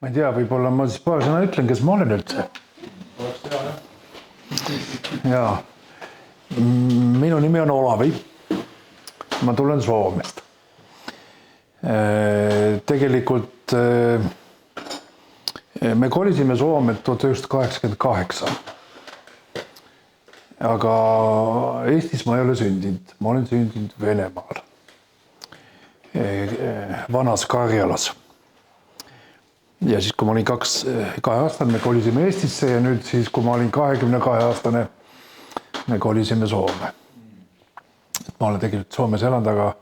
Ma ei tea, võib-olla ma siis paar sõna ütlen, kes ma olen üldse. Jaa. Minu nimi on Olavi. Ma tulen Soomest. Tegelikult me kolisime Soome 1988. Aga Eestis ma ei ole sündinud. Ma olen sündinud Venemaal. Vanas Karjalas. Ja siis, kui ma olin 2-aastane, me kolisime Eestisse ja nüüd siis, kui ma olin 22-aastane, me kolisime Soome. Ma olen tegelikult Soomes elanud, aga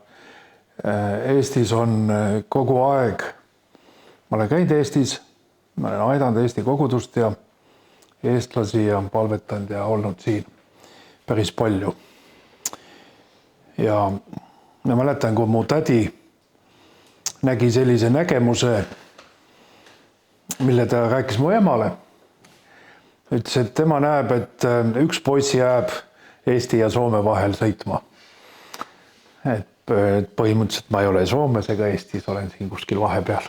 Eestis on kogu aeg, ma olen käinud Eestis, ma olen aidanud Eesti kogudust ja eestlasi ja palvetanud ja olnud siin päris palju. Ja ma mäletan, kui mu tädi nägi sellise nägemuse, mille ta rääkis mu emale. Ütles, et tema näeb, et üks poiss jääb Eesti ja Soome vahel sõitma. Et põhimõtteliselt ma ei ole Soomes ega Eestis, olen siin kuskil vahepeal.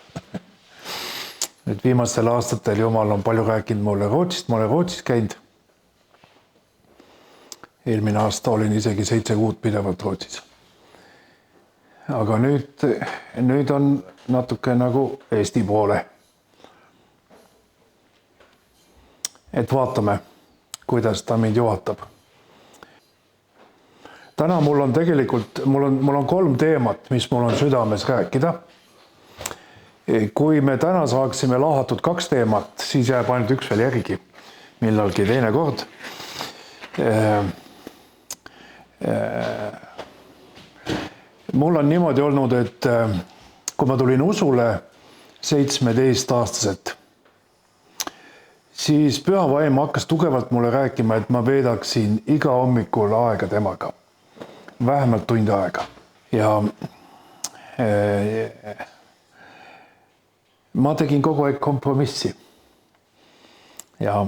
Nüüd viimastel aastatel Jumal on palju rääkinud mulle Rootsist, ma olen Rootsis käinud. Eelmine aasta olin isegi 7 kuud pidevalt Rootsis. Aga nüüd on natuke nagu Eesti poole. Et vaatame, kuidas ta mind juhatab. Täna mul on tegelikult, mul on 3 teemat, mis mul on südames rääkida. Kui me täna saaksime lahatud 2 teemat, siis jääb ainult 1 veel järgi, millalgi teine kord. Mul on niimoodi olnud, et kui ma tulin usule 17-aastaselt, siis Püha Vaim hakkas tugevalt mulle rääkima, et ma veedaksin iga hommikul aega temaga. Vähemalt tund aega. Ja ma tegin kogu aeg kompromissi. Ja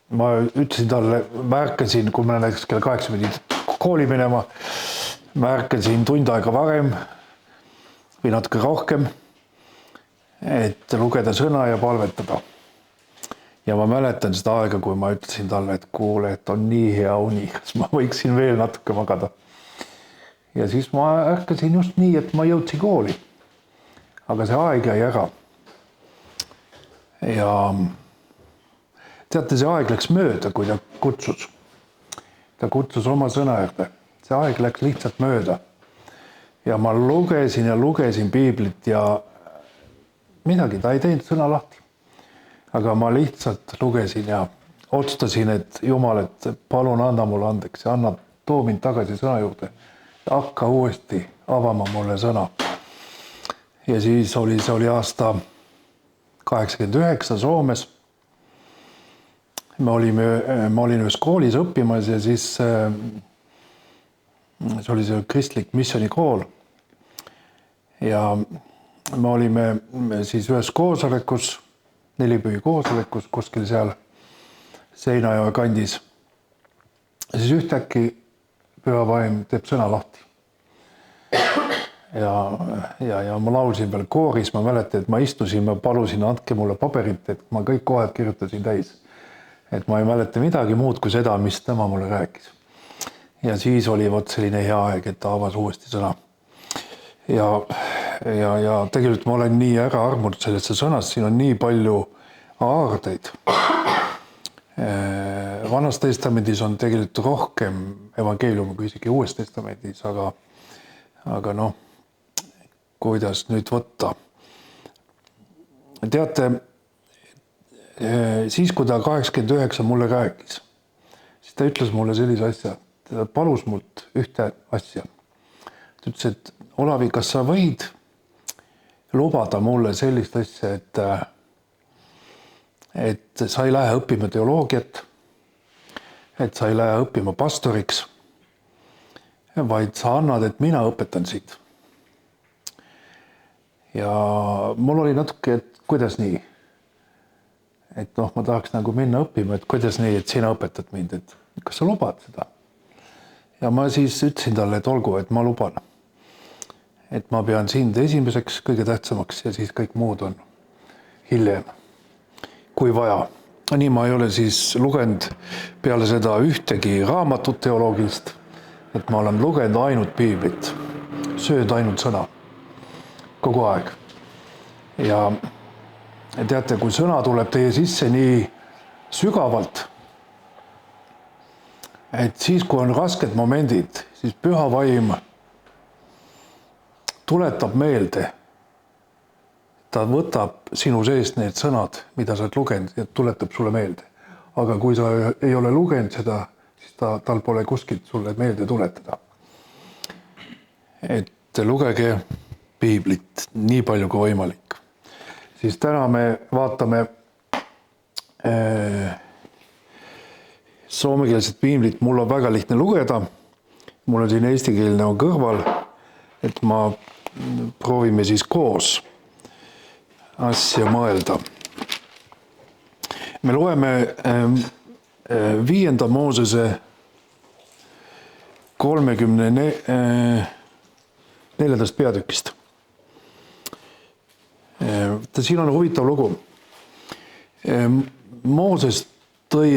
ma ütlesin talle, märkasin, kui ma näiteks kell 8 pidi kooli minema, märkasin tund aega varem või natuke rohkem, et lugeda sõna ja palvetada. Ja ma mäletan seda aega, kui ma ütlesin talle, et kuule, et on nii hea uni, kas ma võiksin veel natuke magada. Ja siis ma ärkasin just nii, et ma jõudsin kooli. Aga see aeg jäi ära. Ja teate, see aeg läks mööda, kui ta kutsus. Ta kutsus oma sõna juurde. See aeg läks lihtsalt mööda. Ja ma lugesin ja lugesin piiblit ja midagi, ta ei teinud sõna lahti. Aga ma lihtsalt lugesin ja otsustasin, et Jumal, et palun anna mulle andeks ja too mind tagasi sõna juurde. Hakka uuesti avama mulle sõna. Ja siis see oli aasta 89 Soomes. Ma olin ühes koolis õppimas ja siis see oli see kristlik missionikool. Ja me olime siis ühes koosolekus, Nelipühi koosolekus, kuskil seal Seinajoe kandis. Ja siis ühtäkki Püha Vaim teeb sõna lahti. Ja ma laulsin veel kooris, ma mäletan, et ma istusin, ma palusin, andke mulle paberit, et ma kõik kohad kirjutasin täis. Et ma ei mäleta midagi muud kui seda, mis tema mulle rääkis. Ja siis oli selline hea aeg, et ta avas uuesti sõna. Ja tegelikult ma olen nii ära armunud sellesse sõnast, siin on nii palju aardeid. Vanas testamendis on tegelikult rohkem evangeeliumi kui isegi Uues testamendis, aga noh, kuidas nüüd võtta. Teate, siis kui ta 89 mulle rääkis, siis ta ütles mulle sellise asja, ta palus mult ühte asja. Ta ütles, et Olavi, kas sa võid lubada mulle sellist asja, et sa ei lähe õppima teoloogiat, et sa ei lähe õppima pastoriks, vaid sa annad, et mina õpetan sind. Ja mul oli natuke, et kuidas nii? Et noh, ma tahaks nagu minna õppima, et kuidas nii, et sina õpetad mind, et kas sa lubad seda? Ja ma siis ütlesin talle, et olgu, et ma luban. Et ma pean sind esimeseks kõige tähtsamaks ja siis kõik muud on hiljem, kui vaja. Nii ma ei ole siis lugenud peale seda ühtegi raamatut teoloogilist, et ma olen lugenud ainult piiblit, sööd ainult sõna, kogu aeg. Ja teate, kui sõna tuleb teie sisse nii sügavalt, et siis, kui on rasked momendid, siis püha vaim tuletab meelde. Ta võtab sinu seest need sõnad, mida sa oled lugenud, ja tuletab sulle meelde. Aga kui sa ei ole lugenud seda, siis tal pole kuskilt sulle meelde tuletada. Et lugege piiblit nii palju kui võimalik. Siis täna me vaatame soomekeelset piiblit. Mul on väga lihtne lugeda. Mul on siin eestikeelne on kõrval, et ma proovime siis koos asja mõelda. Me loeme 5. Moosese 34. peatükist. Siin on huvitav lugu. Mooses tõi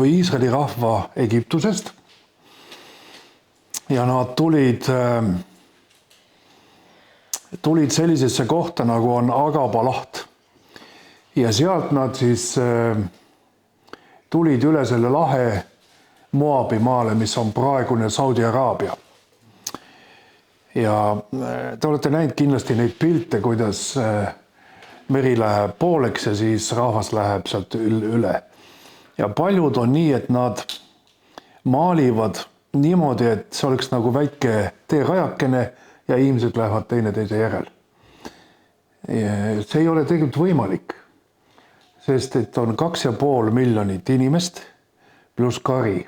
Iisraeli rahva Egiptusest ja nad tulid sellisesse kohta, nagu on Agaba laht. Ja sealt nad siis tulid üle selle lahe Moabi maale, mis on praegune Saudi Araabia. Ja te olete näinud kindlasti neid pilte, kuidas meri läheb pooleks ja siis rahvas läheb sealt üle. Ja paljud on nii, et nad maalivad niimoodi, et see oleks nagu väike teerajakene ja inimesed lähevad teineteise järel. See ei ole tegelikult võimalik, sest et on 2,5 miljonit inimest pluss kari.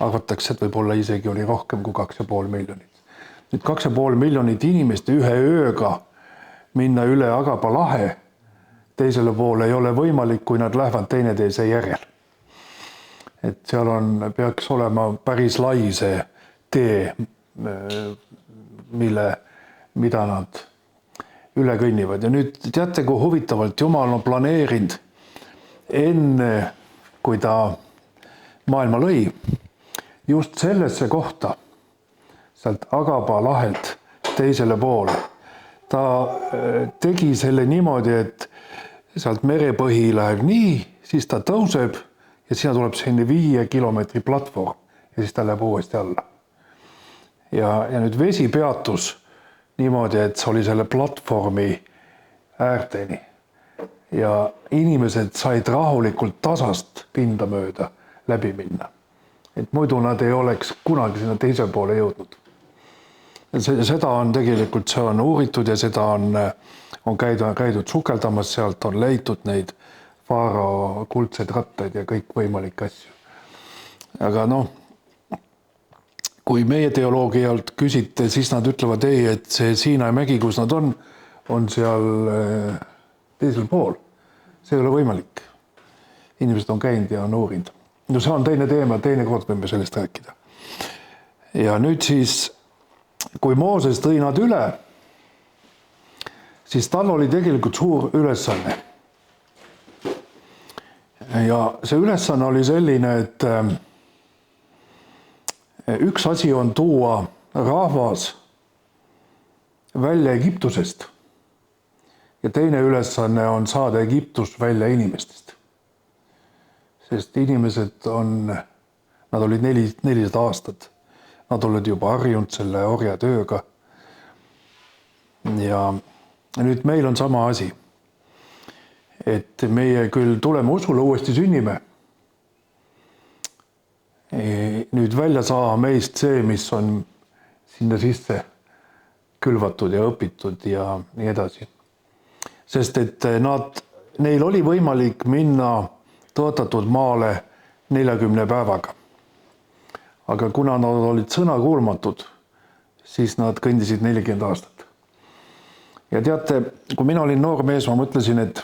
Arvatakse, et võib-olla isegi oli rohkem kui 2,5 miljonit. Nüüd 2,5 miljonit inimest ühe ööga minna üle Agaba lahe teisele poole ei ole võimalik, kui nad lähevad teineteise järel. Et seal peaks olema päris lai see tee, mida nad üle kõnnivad. Ja nüüd teate, kui huvitavalt Jumal on planeerinud enne, kui ta maailma lõi, just sellesse kohta, sealt Agaba lahelt teisele poole. Ta tegi selle niimoodi, et sealt merepõhi läheb nii, siis ta tõuseb ja sinna tuleb selline 5 kilomeetri platvorm ja siis ta läheb uuesti alla. Ja nüüd vesi peatus niimoodi, et see oli selle platvormi äärteni. Ja inimesed said rahulikult tasast pinda mööda läbi minna. Et muidu nad ei oleks kunagi sinna teise poole jõudnud. Seda on tegelikult, see on uuritud ja seda on käidud sukeldamas, sealt on leitud neid Faarao kuldseid rattaid ja kõik võimalikke asju. Aga kui meie teoloogialt küsite, siis nad ütlevad ei, et see Siinai mägi, kus nad on seal teisel pool. See ei ole võimalik. Inimesed on käinud ja on uurinud. See on teine teema, teine kord võime sellest rääkida. Ja nüüd siis, kui Mooses tõi nad üle, siis tal oli tegelikult suur ülesanne. Ja see ülesanne oli selline, et üks asi on tuua rahvas välja Egiptusest ja teine ülesanne on saada Egiptus välja inimestest. Sest inimesed nad olid 400 aastat. Nad olid juba harjunud selle orjatööga. Ja nüüd meil on sama asi. Et meie küll tuleme usule uuesti sünnime. Nüüd välja saa meist see, mis on sinna sisse külvatud ja õpitud ja nii edasi. Sest et neil oli võimalik minna tõotatud maale 40 päevaga. Aga kuna nad olid sõnakuulmatud, siis nad kõndisid 40 aastat. Ja teate, kui mina olin noor mees, ma mõtlesin, et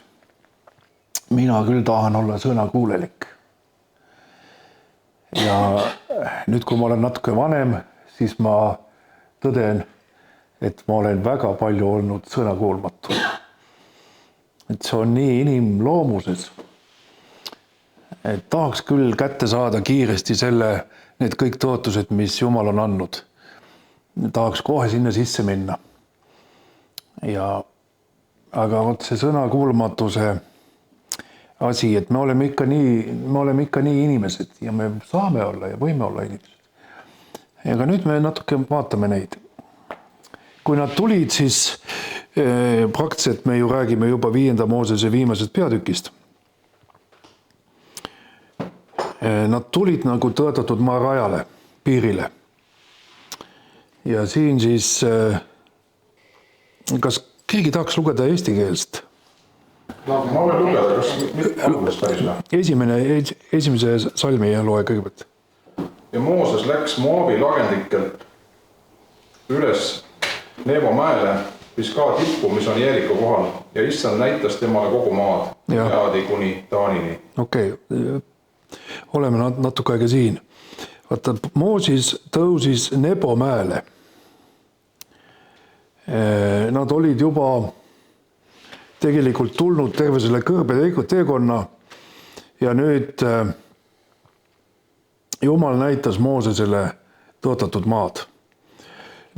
mina küll tahan olla sõnakuulelik. Ja nüüd, kui ma olen natuke vanem, siis ma tõden, et ma olen väga palju olnud sõnakuulmatu. et see on nii inimloomuses, et tahaks küll kätte saada kiiresti need kõik tõotused, mis Jumal on andnud. Tahaks kohe sinna sisse minna. Aga vot see sõnakuulmatuse asi, et me oleme ikka nii inimesed ja me saame olla ja võime olla inimesed. Aga nüüd me natuke vaatame neid. Kui nad tulid, siis praktiliselt me ju räägime juba 5. Moosese viimasest peatükist. Nad tulid nagu tõotatud maa rajale, piirile. Ja siin siis, kas keegi tahaks lugeda eesti keelest? No, ma võin lugeda, kas algusest päris? Esimese salmi ja loe kõigepealt. Ja Mooses läks Moabi lagendikelt üles Nebo mäele, Pisgaa tippu, mis on Jeeriko kohal, ja Issand näitas temale kogu maad, Jaadi kuni Taanini. Okei, oleme natuke aega siin. Vaata, Mooses tõusis Nebo mäele. Nad olid juba tegelikult tulnud terve selle kõrbe teekonna ja nüüd Jumal näitas Moosesele tõotatud maad.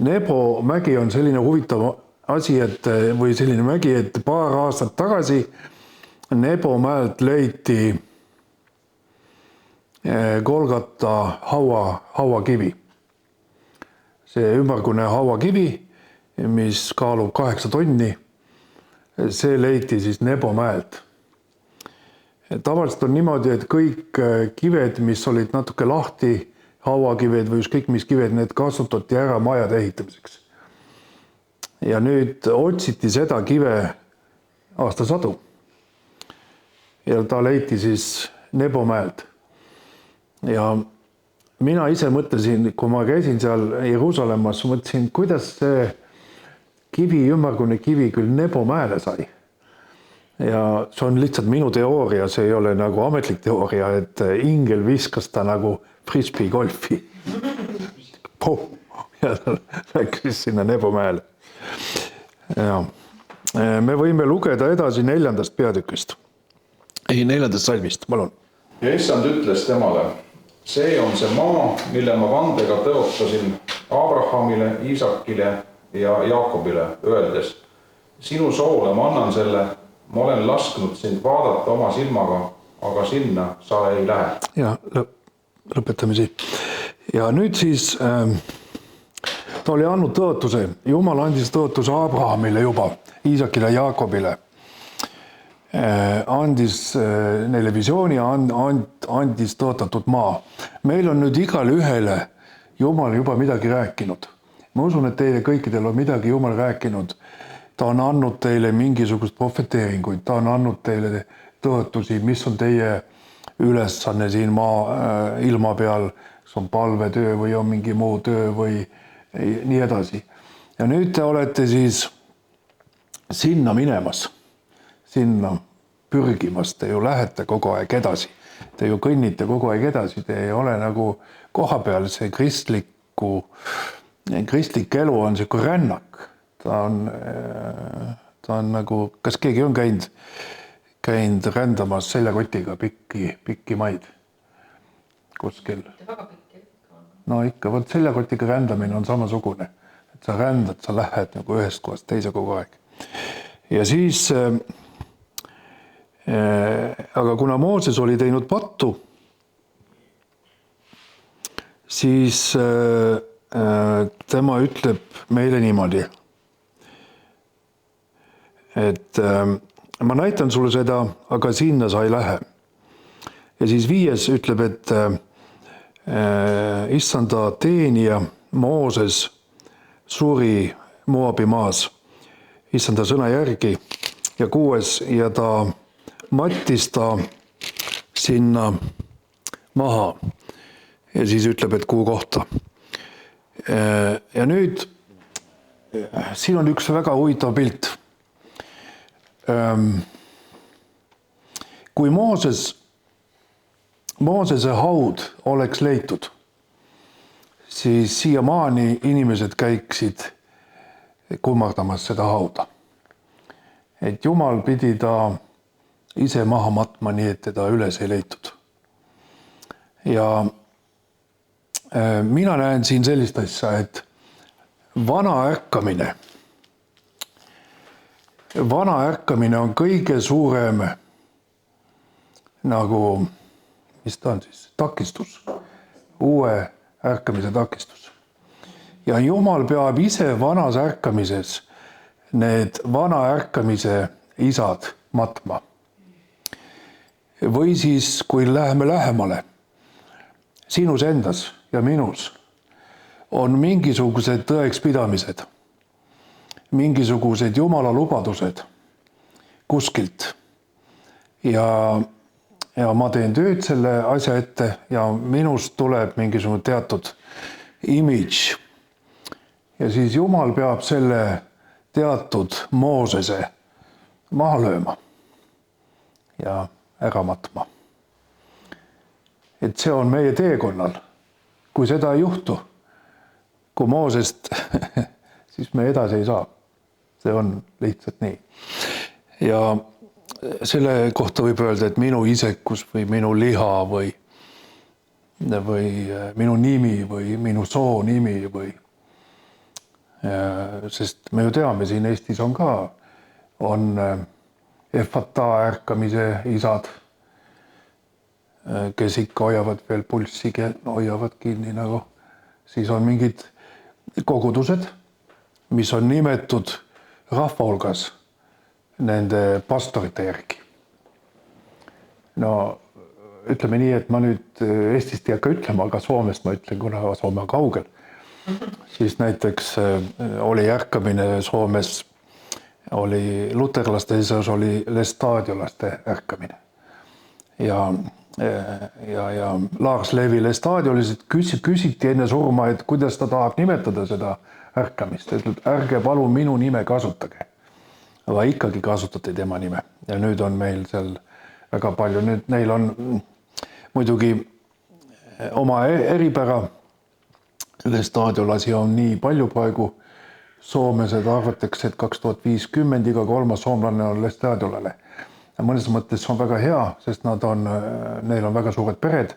Nebo mägi on selline huvitav asi, või selline mägi, et paar aastat tagasi Nebo mäelt leiti Golgata hauakivi. See ümmargune hauakivi, mis kaalub 8 tonni, see leiti siis Nebo mäelt. Tavaliselt on niimoodi, et kõik kived, mis olid natuke lahti, hauakived või ükskõik mis kived, need kasutati ära majade ehitamiseks. Ja nüüd otsiti seda kive aastasadu. Ja ta leiti siis Nebo mäelt. Ja mina ise mõtlesin, kui ma käisin seal Jeruusalemmas, mõtlesin, kuidas see ümmargune kivi küll Nebo mäele sai. Ja see on lihtsalt minu teooria, see ei ole nagu ametlik teooria, et ingel viskas ta nagu frisbee golfi. Ja ta läks sinna Nebo mäele. Ja. Me võime lugeda edasi 4. peatükist. 4. salmist, palun. Ja Issand ütles temale, see on see maa, mille ma vandega tõotasin Abrahamile, Iisakile ja Jaakobile, öeldes, sinu soole ma annan selle, ma olen lasknud sind vaadata oma silmaga, aga sinna sa ei lähe. Ja lõpetame siin. Ja nüüd siis ta oli andnud tõotuse. Jumal andis tõotuse Abrahamile juba, Iisakile ja Jaakobile. Andis neile visiooni ja andis tõotatud maa. Meil on nüüd igale ühele Jumal juba midagi rääkinud. Ma usun, et teile kõikidel on midagi Jumal rääkinud. Ta on andnud teile mingisugust profeteeringuid, ta on andnud teile tõotusi, mis on teie ülesanne siin ilma peal, kas on palvetöö või on mingi muu töö või nii edasi. Ja nüüd te olete siis sinna minemas, sinna pürgimas, te ju lähete kogu aeg edasi. Te ju kõnnite kogu aeg edasi, te ei ole nagu koha peal, see kristlik elu on selline rännak. Ta on nagu, kas keegi on käinud rändamas seljakotiga pikki maid kuskil? No ikka, võt seljakotiga rändamine on samasugune. Et sa rändad, sa lähed nagu ühest kohast teise kogu aeg. Ja siis, aga kuna Mooses oli teinud pattu, siis tema ütleb meile niimoodi, et ma näitan sulle seda, aga sinna sa ei lähe. Ja siis 5 ütleb, et issanda teenija Mooses suri Moabi maas issanda sõna järgi ja 6 ja ta mattis ta sinna maha ja siis ütleb, et kuhu kohta. Ja nüüd siin on üks väga huvitav pilt. Kui Moosese haud oleks leitud, siis siiamaani inimesed käiksid kummardamas seda hauda. et Jumal pidi ta ise maha matma, nii et teda üles ei leitud. Ja mina näen siin sellist asja, et vana ärkamine on kõige suurem nagu, mis ta on siis, takistus, uue ärkamise takistus. Ja Jumal peab ise vanas ärkamises need vana ärkamise isad matma. Või siis, kui läheme lähemale, sinus endas ja minus on mingisugused tõekspidamised, mingisugused Jumala lubadused kuskilt. Ja ma teen tööd selle asja ette ja minust tuleb mingisugune teatud imidž. Ja siis Jumal peab selle teatud Moosese maha lööma ja ära matma. Et see on meie teekonnal. Kui seda ei juhtu, kui Moosest, siis me edasi ei saa. See on lihtsalt nii. Ja selle kohta võib öelda, et minu isekus või minu liha või minu nimi või minu soo nimi või. Sest me ju teame, siin Eestis on ka, on Efata ärkamise isad, kes ikka hoiavad veel pulssi, hoiavad kinni nagu. Siis on mingid kogudused, mis on nimetud rahva hulgas nende pastorite järgi. No ütleme nii, et ma nüüd Eestist ei hakka ütlema, aga Soomest ma ütlen, kuna Soome on kaugel. Siis näiteks oli ärkamine Soomes, oli luterlaste seas oli lestadiolaste ärkamine. Ja Lars Levi lestadioliselt küsiti enne surma, et kuidas ta tahab nimetada seda ärkamist. Ütleb, ärge palun minu nime kasutage. Aga ikkagi kasutati tema nime. Ja nüüd on meil seal väga palju. Nüüd neil on muidugi oma eripära. Lestadiolasi on nii palju praegu. Soomesed arvatakse, et 2050 iga kolmas soomlane on lestadiolale. Ja mõnes mõttes on väga hea, sest neil on väga suured pered.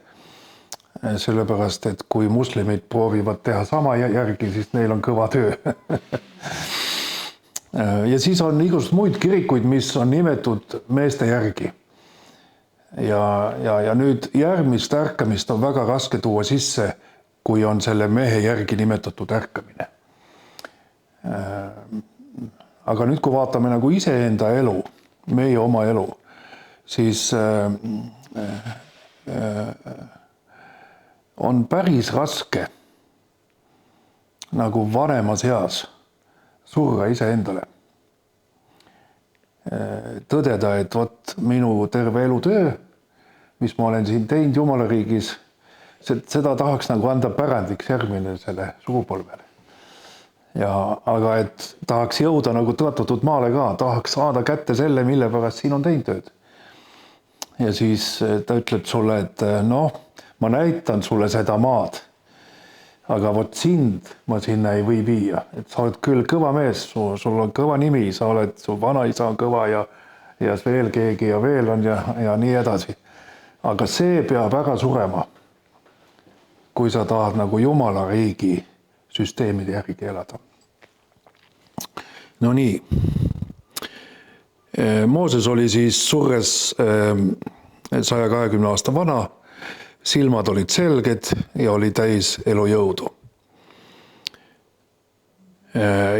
Sellepärast, et kui muslimid proovivad teha sama järgi, siis neil on kõva töö. Ja siis on igasugused muid kirikuid, mis on nimetud meeste järgi. Ja nüüd järgmist ärkamist on väga raske tuua sisse, kui on selle mehe järgi nimetatud ärkamine. Aga nüüd, kui vaatame nagu iseenda elu, meie oma elu, siis on päris raske nagu vanemas eas surra iseendale. Tõdeda, et võt minu terve elutöö, mis ma olen siin teinud Jumala riigis, seda tahaks nagu anda pärandiks järgmisele sugupolvele. Aga et tahaks jõuda nagu tõotatud maale ka, tahaks saada kätte selle, mille pärast siin on teinud tööd. Ja siis ta ütleb sulle, et ma näitan sulle seda maad, aga vot sind ma sinna ei või viia. Et sa oled küll kõva mees, sul on kõva nimi, su vanaisa on kõva ja veel keegi ja veel on ja nii edasi. Aga see peab ära surema, kui sa tahad nagu Jumala riigi süsteemide järgi elada. No nii. Mooses oli siis surres 120 aasta vana, silmad olid selged ja oli täis elujõudu.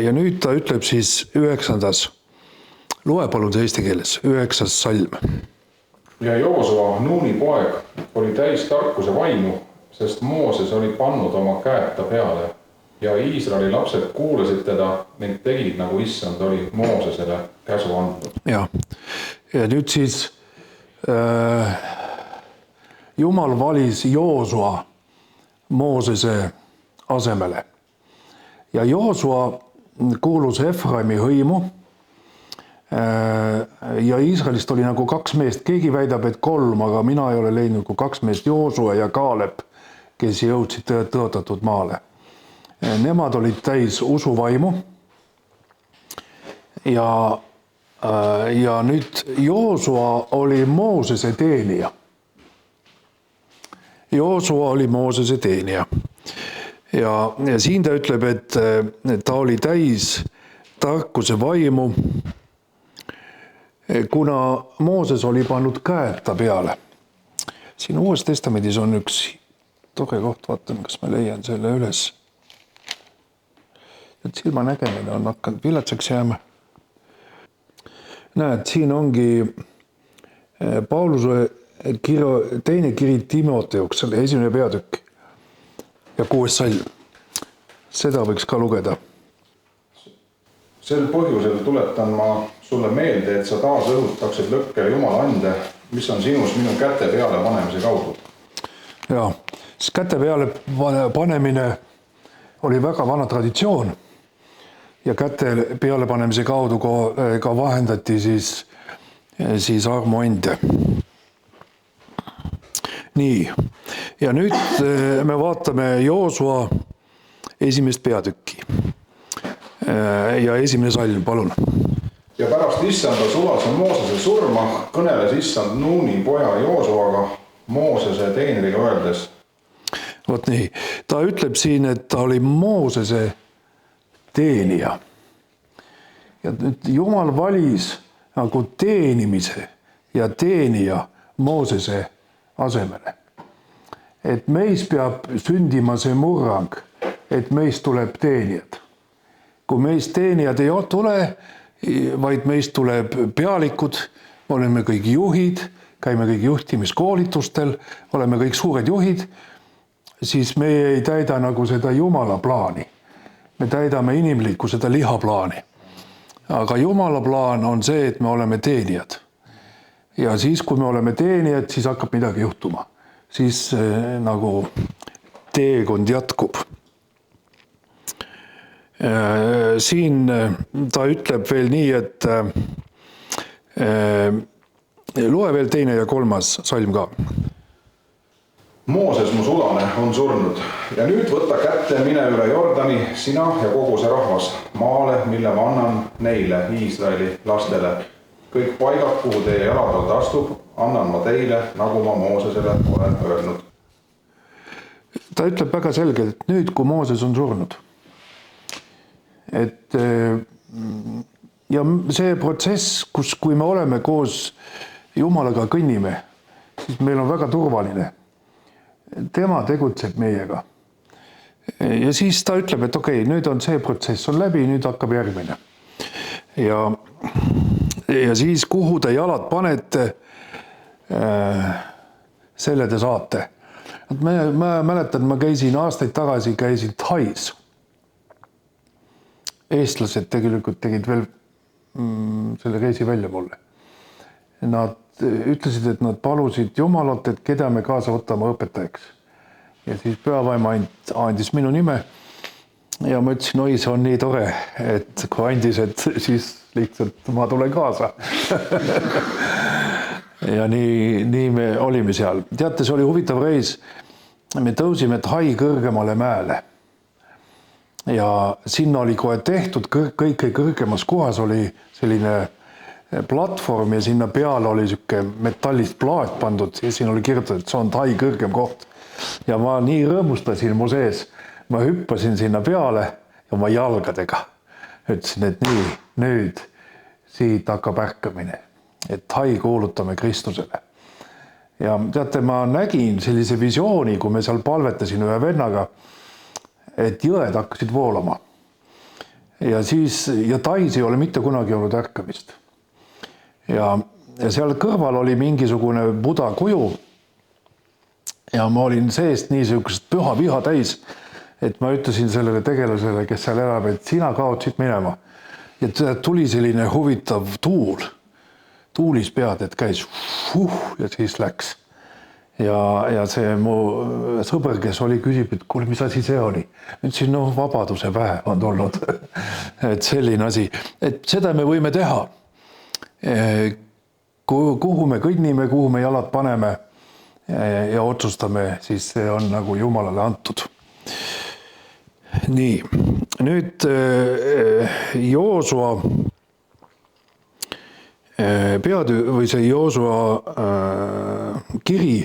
Ja nüüd ta ütleb siis 9. Loe palun see eesti keeles, 9. salm. Ja Joosua, Nuuni poeg, oli täis tarkuse vaimu, sest Mooses oli pannud oma käed ta peale ja Iisraeli lapsed kuulasid teda ning tegid nagu issand oli Moosesele käsu andnud. Ja nüüd siis Jumal valis Joosua Moosese asemele. Ja Joosua kuulus Efraimi hõimu ja Iisraelist oli nagu 2 meest. Keegi väidab, et 3, aga mina ei ole leidnud kui 2 meest, Joosua ja Kaaleb, kes jõudsid tõotatud maale. Nemad olid täis usuvaimu ja ja nüüd Joosua oli Moosese teenija. Joosua oli Moosese teenija. Ja siin ta ütleb, et ta oli täis tarkuse vaimu, kuna Mooses oli pannud käed ta peale. Siin Uues Testamendis on üks tore koht, vaatan, kas ma leian selle üles. Et silma nägemine on hakanud viletsaks jääma. Näed, siin ongi Pauluse teine kiri Timoteoks, selle 1. peatükk ja 6. salm. Seda võiks ka lugeda. Sel põhjusel tuletan ma sulle meelde, et sa taas õhutaksid lõkke Jumala ande, mis on sinus minu käte peale panemise kaudu. Ja, siis käte peale panemine oli väga vana traditsioon ja käte peale panemise kaudu ka vahendati siis armuande. Nii, ja nüüd me vaatame Joosua 1. peatükki ja 1. salm, palun. Ja pärast issanda sulase Moosese surma kõneles issand Nuuni poja Joosuaga Moosese teenriga öeldes. Vot nii, ta ütleb siin, et ta oli Moosese teenija. Ja nüüd Jumal valis nagu teenimise ja teenija Moosese asemele. Et meis peab sündima see murrang, et meist tuleb teenijad. Kui meist teenijad ei tule, vaid meist tuleb pealikud, oleme kõik juhid, käime kõik juhtimiskoolitustel, oleme kõik suured juhid, siis me ei täida nagu seda Jumala plaani. Me täidame inimlikku seda lihaplaani. Aga Jumala plaan on see, et me oleme teenijad. Ja siis, kui me oleme teenijad, siis hakkab midagi juhtuma. Siis nagu teekond jätkub. Siin ta ütleb veel nii, et loe veel 2. ja 3. salm ka. Mooses mu sulane on surnud ja nüüd võta kätte, mine üle Jordani, sina ja kogu see rahvas maale, mille ma annan neile, Iisraeli lastele. Kõik paigad, kuhu teie jalad astub, annan ma teile, nagu ma Moosesele olen öelnud. Ta ütleb väga selgelt, et nüüd, kui Mooses on surnud, et ja see protsess, kui me oleme koos Jumalaga kõnnime, siis meil on väga turvaline. Tema tegutseb meiega. Ja siis ta ütleb, et okei, nüüd on see protsess on läbi, nüüd hakkab järgmine. Ja siis, kuhu te jalad panete, selle te saate. Ma mäletan, ma käisin aastaid tagasi, käisin Thais. Eestlased tegelikult tegid veel selle reisi välja mulle. Nad ütlesid, et nad palusid Jumalat, et keda me kaasa võtame õpetajaks. Ja siis pühavaim andis minu nime ja ma ütlesin, oi, see on nii tore, et kui andis, et siis lihtsalt ma tulen kaasa. Ja nii me olime seal. Teate, see oli huvitav reis. Me tõusime Thai kõrgemale mäele. Ja sinna oli kohe tehtud, kõige kõrgemas kohas oli selline platvorm ja sinna peale oli siuke metallist plaat pandud ja siin oli kirjutatud, et see on Thai kõrgem koht. Ja ma nii rõõmustasin mu sees. Ma hüppasin sinna peale ja oma jalgadega. Ütlesin, et nii, nüüd siit hakkab ärkamine. Et Thai kuulutame Kristusele. Ja teate, ma nägin sellise visiooni, kui me seal palvetasin ühe vennaga, et jõed hakkasid voolama. Ja Thais ei ole mitte kunagi olnud ärkamist. Ja seal kõrval oli mingisugune Buda kuju ja ma olin seest niisugust püha viha täis, et ma ütlesin sellele tegelasele, kes seal elab, et sina kaotsid minema. Ja tuli selline huvitav tuulis pead, et käis ja siis läks. Ja see mu sõber, kes oli, küsib, et kuule, mis asi see oli? Ütlesin, vabaduse päev on tulnud. Et selline asi. Et seda me võime teha. Kuhu me kõnnime, kuhu me jalad paneme ja otsustame, siis see on nagu Jumalale antud. Nii, nüüd Joosua või see Joosua kiri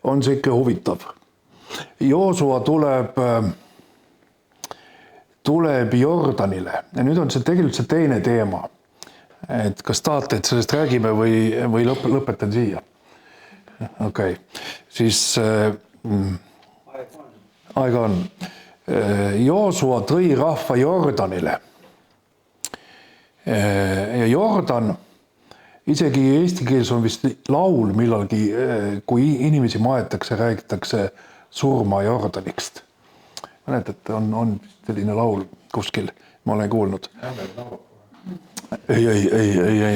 on see ikka huvitav. Joosua tuleb Jordanile ja nüüd on see tegelikult see teine teema. Et kas tahate, et sellest räägime või lõpetan siia? Okei. Siis aega on. Joosua tõi rahva Jordanile. Ja Jordan, isegi eesti keeles on vist laul millalgi, kui inimesi maetakse, räägitakse surma Jordanikst. Mäletate, on selline laul kuskil, ma olen kuulnud. Ei,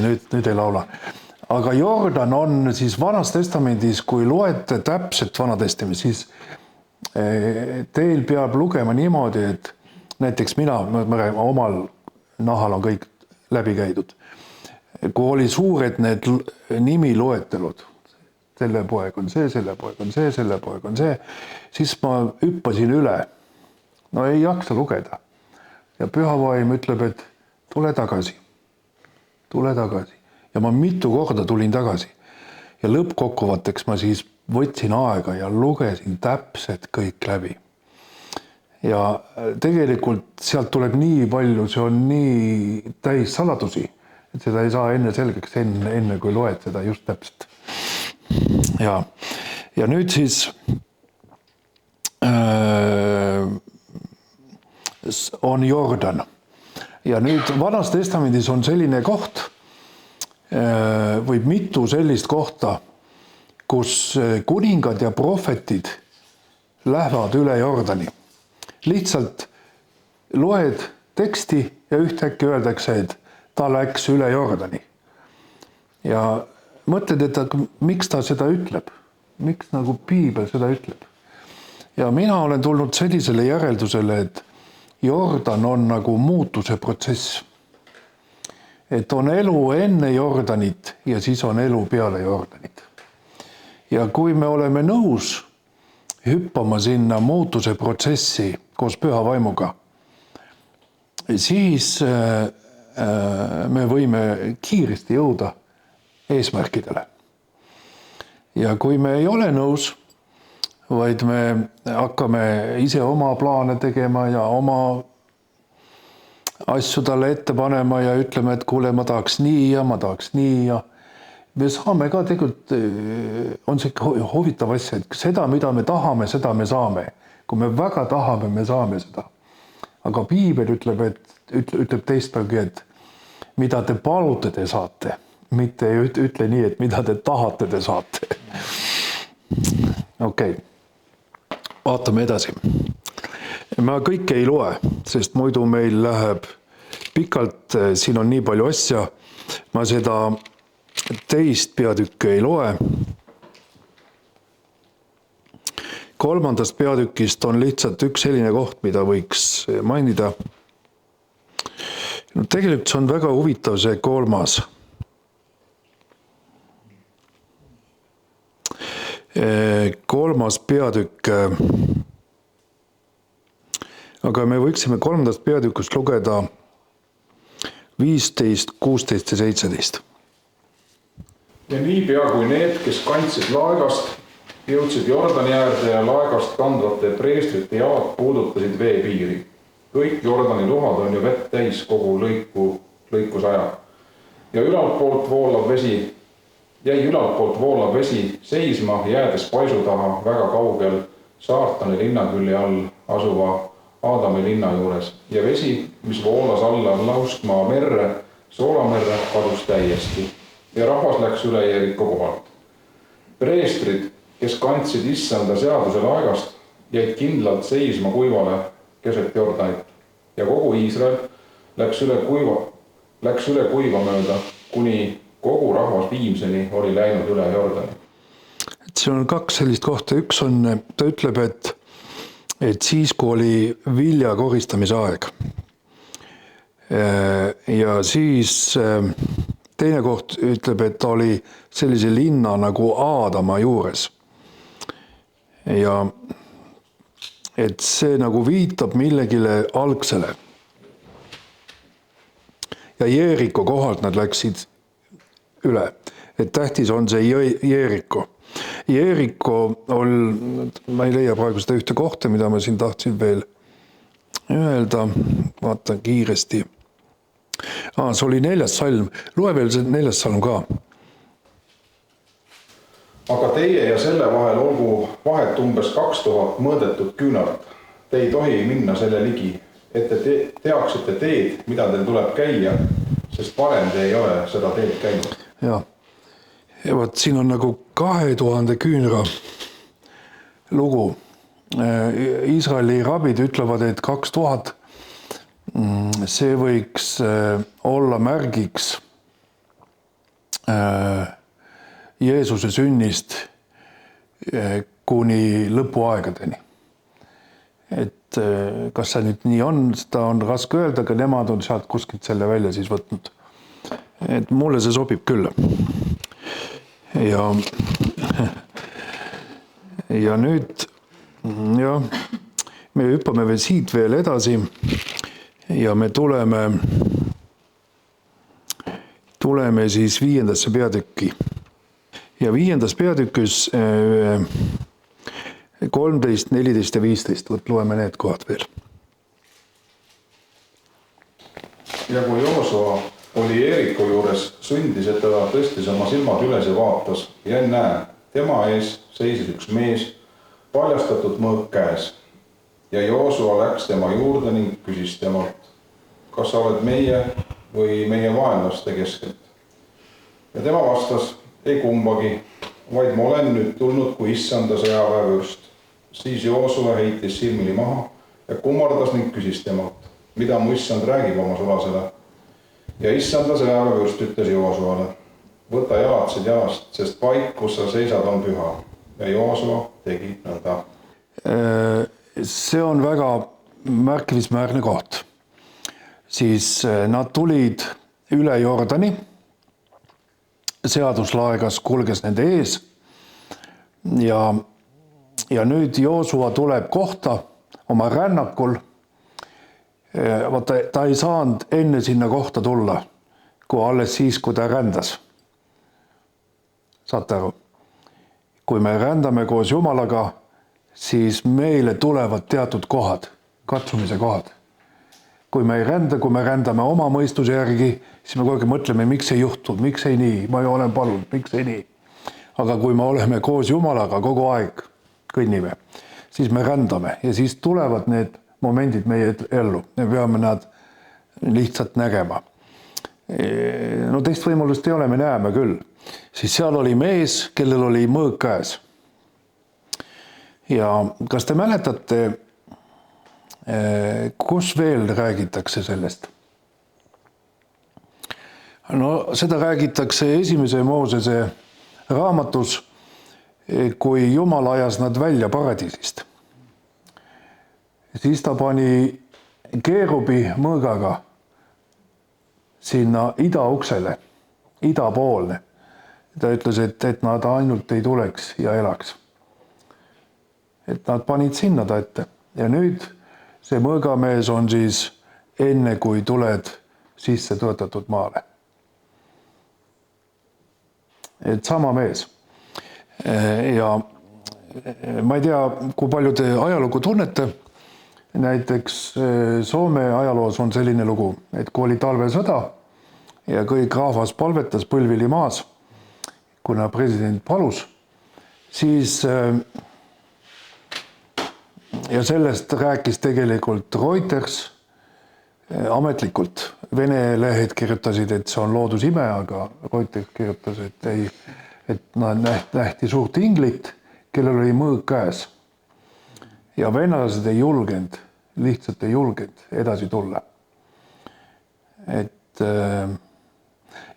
nüüd ei laula. Aga Jordan on siis Vanas Testamendis, kui loete täpselt Vana Testament, siis teil peab lugema niimoodi, et näiteks mina omal nahal on kõik läbi käidud. Kui oli suured need nimi loetelud, selle poeg on see, selle poeg on see, selle poeg on see, siis ma hüppasin üle. No ei jaksa lugeda. Ja pühavaim ütleb, et tule tagasi. Ja ma mitu korda tulin tagasi. Ja lõppkokkuvõtteks ma siis võtsin aega ja lugesin täpselt kõik läbi. Ja tegelikult sealt tuleb nii palju, see on nii täis saladusi, et seda ei saa enne selgeks, enne kui loed seda just täpselt. Ja nüüd siis on Jordan. Ja nüüd Vanas Testamendis on selline koht, või mitu sellist kohta, kus kuningad ja prohvetid lähevad üle Jordani. Lihtsalt loed teksti ja ühtäkki öeldakse, et ta läks üle Jordani. Ja mõtled, et miks ta seda ütleb? Miks nagu piibel seda ütleb? Ja mina olen tulnud sellisele järeldusele, et Jordan on nagu muutuse protsess. Et on elu enne Jordanit ja siis on elu peale Jordanit. Ja kui me oleme nõus hüppama sinna muutuse protsessi koos püha vaimuga, siis me võime kiiresti jõuda eesmärkidele. Ja kui me ei ole nõus, vaid me hakkame ise oma plaane tegema ja oma asju talle ette panema ja ütleme, et kuule, ma tahaks nii ja ma tahaks nii ja me saame ka tegelikult, on see huvitav asja, et seda, mida me tahame, seda me saame. Kui me väga tahame, me saame seda. Aga piibel ütleb teistpäevgi, et mida te palute, te saate. Mitte ei ütle nii, et mida te tahate, te saate. Okei. Vaatame edasi. Ma kõike ei loe, sest muidu meil läheb pikalt, siin on nii palju asja. Ma seda teist peatükki ei loe. 3. peatükist on lihtsalt üks selline koht, mida võiks mainida. Tegelikult see on väga huvitav see 3. 3. peatükk. Aga me võiksime 3. peatükust lugeda 15, 16 ja 17. Ja niipea kui need, kes kandsid laegast, jõudsid Jordani äärde ja laegast kandvate preestrite jalad puudutasid veepiiri. Kõik Jordani luhad on ju vett täis kogu lõikusaja. Ja ülalt poolt voolav vesi seisma, jäädes paisu taha väga kaugel Saartani linnakülje all asuva Aadami linna juures. Ja vesi, mis voolas alla Lauskmaa merre, Soolamerre, kadus täiesti. Ja rahvas läks üle Jeriko kohalt. Preestrid, kes kandsid issanda seaduse laegast, jäid kindlalt seisma kuivale keset Jordanit. Ja kogu Iisrael läks üle kuiva mööda, kuni kogu rahvas viimseni oli läinud üle Jordani. See on 2 sellist kohta. Üks on, ta ütleb, et siis, kui oli vilja koristamise aeg. Ja siis teine koht ütleb, et ta oli sellise linna nagu Aadama juures. Ja et see nagu viitab millegile algsele. Ja Jeriko kohalt nad läksid üle, et tähtis on see Jeeriko. Jeeriko ma ei leia praegu seda ühte kohta, mida ma siin tahtsin veel öelda, vaatan kiiresti. See oli 4. salm, loe veel see 4. salm ka. Aga teie ja selle vahel olgu vahet umbes 2000 mõõdetud küünart. Te ei tohi minna selle ligi, et te teaksite teed, mida teil tuleb käia, sest varem te ei ole seda teed käinud. Ja võt, siin on nagu 2000 küünra lugu. Iisraeli rabid ütlevad, et 2000 see võiks olla märgiks Jeesuse sünnist kuni lõpuaegadeni. Et kas see nüüd nii on, seda on raske öelda, aga nemad on sealt kuskilt selle välja siis võtnud. Et mulle see sobib küll. Ja nüüd me hüppame veel siit veel edasi ja me tuleme siis 5. peatükki. Ja 5. peatükis 13, 14 ja 15, loeme need kohad veel. Ja kui Joosua oli Jeeriko juures, sündis, et ta tõstis oma silmad üles ja vaatas ja näe, tema ees seisis üks mees, paljastatud mõõk käes. Ja Joosua läks tema juurde ning küsis temalt, kas sa oled meie või meie vaenlaste keskelt? Ja tema vastas, ei kumbagi, vaid ma olen nüüd tulnud kui issanda sõjaväevürst. Siis Joosua heitis silmili maha ja kummardas ning küsis temalt, mida mu issand räägib oma sulasele. Ja issanda sõjaväevürst ütles Joosuale, võta jalatsed jalast, sest paik, kus sa seisad, on püha. Ja Joosua tegi nõnda. See on väga märkimisväärne koht. Siis nad tulid üle Jordani, seaduslaegas kulges nende ees ja nüüd Joosua tuleb kohta oma rännakul. Ta ei saanud enne sinna kohta tulla, kui alles siis, kui ta rändas. Saate aru? Kui me rändame koos Jumalaga, siis meile tulevad teatud kohad, katsumise kohad. Kui me ei rända, kui me rändame oma mõistuse järgi, siis me kogu aeg mõtleme, miks ei juhtu, miks ei nii, ma ju olen palunud, miks ei nii. Aga kui me oleme koos Jumalaga kogu aeg kõnnime, siis me rändame ja siis tulevad need momendid meie ellu. Me peame nad lihtsalt nägema. No teist võimalust ei ole, me näeme küll. Siis seal oli mees, kellel oli mõõk käes. Ja kas te mäletate, kus veel räägitakse sellest? No seda räägitakse 1. Moosese raamatus, kui Jumal ajas nad välja paradiisist. Siis ta pani keerubi mõõgaga sinna idauksele, idapoolne. Ta ütles, et nad ainult ei tuleks ja elaks. Et nad panid sinna ta ette. Ja nüüd see mõõgamees on siis enne, kui tuled sisse tõotatud maale. Et sama mees. Ja ma ei tea, kui palju te ajalugu tunnete. Näiteks Soome ajaloos on selline lugu, et kui oli talvesõda ja kõik rahvas palvetas põlvili maas, kuna president palus, siis ja sellest rääkis tegelikult Reuters ametlikult. Vene lehed kirjutasid, et see on loodusime, aga Reuters kirjutas, et nähti suurt inglit, kellel oli mõõk käes. Ja venelased ei julgenud, lihtsalt ei julgenud edasi tulla.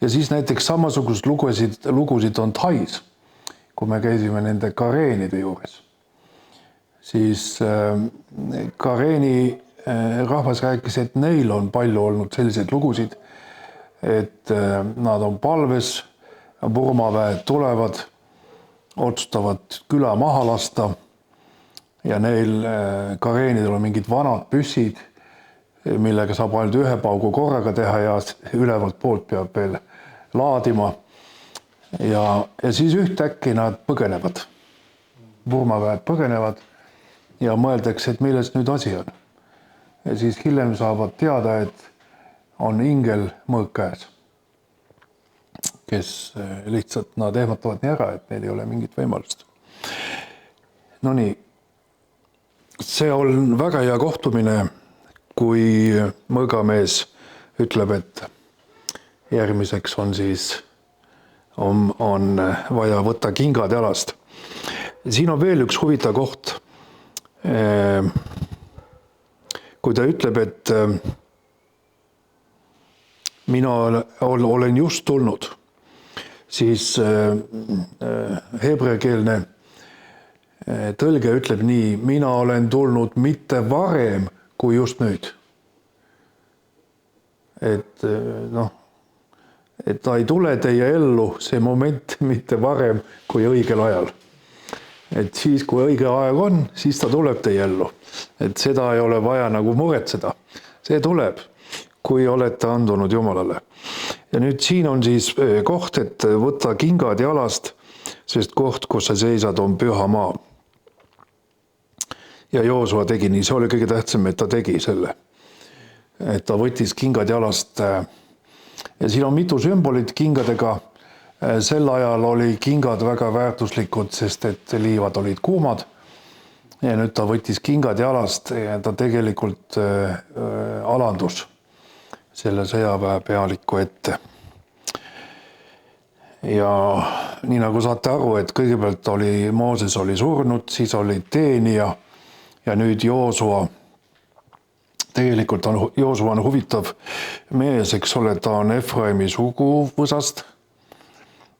Ja siis näiteks samasugused lugusid on Thais, kui me käisime nende kareenide juures. Siis kareeni rahvas rääkis, et neil on palju olnud selliseid lugusid, et nad on palves, Burmaväed tulevad, otsustavad küla maha lasta ja neil kareenidel on mingid vanad püssid, millega saab ainult ühe paugu korraga teha ja ülevalt poolt peab veel laadima. ja siis ühtäkki nad põgenevad. Burmaväed põgenevad ja mõeldakse, et milles nüüd asi on. Ja siis hiljem saavad teada, et on ingel mõõk käes, kes lihtsalt nad ehmatavad nii ära, et neil ei ole mingit võimalust. No nii, see on väga hea kohtumine, kui mõõgamees ütleb, et järgmiseks on siis on vaja võtta kingad jalast. Siin on veel üks huvitav koht. Kui ta ütleb, et mina olen just tulnud, siis heebreakeelne tõlge ütleb nii, mina olen tulnud mitte varem kui just nüüd. Et ta ei tule teie ellu see moment mitte varem kui õigel ajal. Et siis, kui õige aeg on, siis ta tuleb teie ellu. Et seda ei ole vaja nagu muretseda. See tuleb, kui olete andunud Jumalale. Ja nüüd siin on siis koht, et võtta kingad jalast, sest koht, kus sa seisad, on püha maa. Ja Joosua tegi nii, see oli kõige tähtsam, et ta tegi selle. Et ta võttis kingad jalast. Ja siin on mitu sümbolit kingadega. Sel ajal oli kingad väga väärtuslikud, sest et liivad olid kuumad. Ja nüüd ta võttis kingad jalast ja ta tegelikult alandus selle sõjaväe pealiku ette. Ja nii nagu saate aru, et kõigepealt oli Mooses oli surnud, siis oli teenija ja nüüd Joosua. Tegelikult on Joosua on huvitav mees, eks ole, ta on Efraimi suguvõsast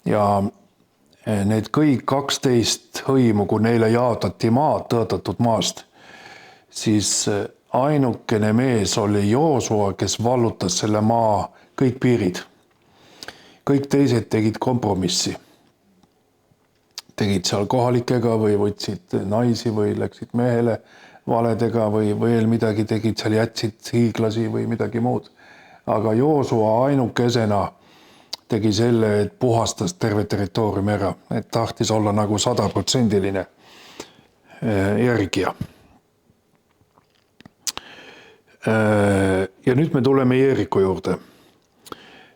ja need kõik 12 hõimu, kui neile jaotati maad, tõotatud maast, siis ainukene mees oli Joosua, kes vallutas selle maa kõik piirid. Kõik teised tegid kompromissi. Tegid seal kohalikega või võtsid naisi või läksid mehele valedega või veel midagi tegid, seal jätsid hiiglasi või midagi muud. Aga Joosua ainukesena tegi selle, et puhastas terve territooriumi ära, et tahtis olla nagu 100% järgija. Ja nüüd me tuleme Jeeriku juurde.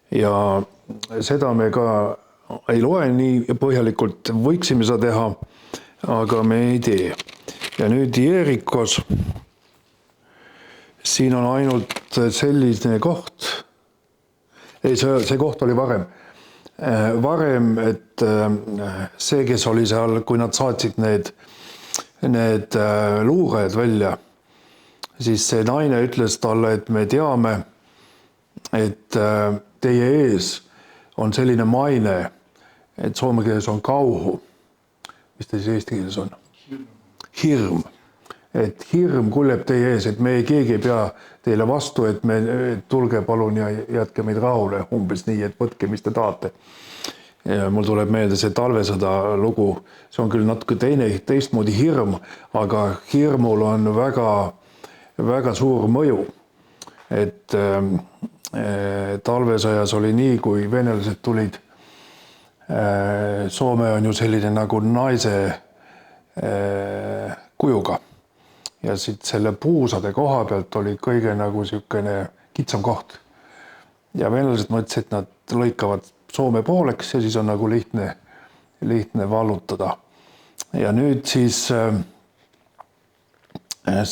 Ja seda me ka ei loe nii põhjalikult, võiksime seda teha, aga me ei tee. Ja nüüd Jeerikos, siin on ainult selline koht, ei, see koht oli varem. Varem, et see, kes oli seal, kui nad saatsid need luurajad välja, siis see naine ütles talle, et me teame, et teie ees on selline maine, et soome keeles on kauhu. Mis ta siis eesti keeles on? Hirm. Et hirm kulleb teie ees, et me keegi ei pea teile vastu, et me tulge palun ja jätke meid rahule, umbes nii, et võtke, mis te tahate. Ja mul tuleb meelde see talvesõda lugu, see on küll natuke teistmoodi hirm, aga hirmul on väga, väga suur mõju. Et talvesõjas oli nii, kui venelased tulid. Soome on ju selline nagu naise kujuga. Ja siit selle puusade koha pealt oli kõige nagu siukene kitsam koht. Ja venelased mõtlesid, et nad lõikavad Soome pooleks ja siis on nagu lihtne vallutada. Ja nüüd siis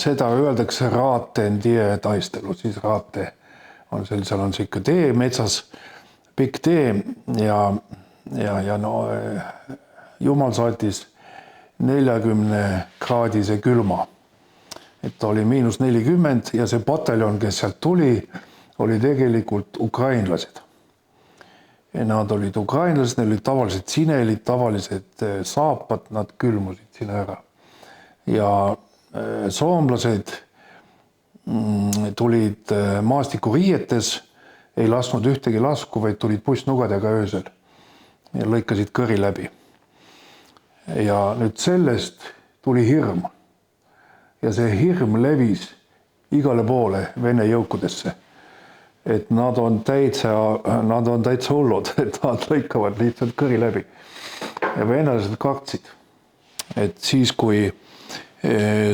seda öeldakse raaten tie taistelu, siis raate on seal on siuke tee metsas, pikk tee ja no Jumal saatis 40-kraadise külma. Et oli -40 ja see pataljon, kes sealt tuli, oli tegelikult ukrainlased. Ja nad olid ukrainlased, neil olid tavalised sinelid, tavalised saapad, nad külmusid sinna ära. Ja soomlased tulid maastikuriietes, ei lasknud ühtegi lasku, vaid tulid pussnugadega öösel ja lõikasid kõri läbi. Ja nüüd sellest tuli hirm. Ja see hirm levis igale poole Vene jõukudesse. et nad on täitsa hullud, et nad lõikavad lihtsalt kõri läbi. Ja venelased kartsid, et siis kui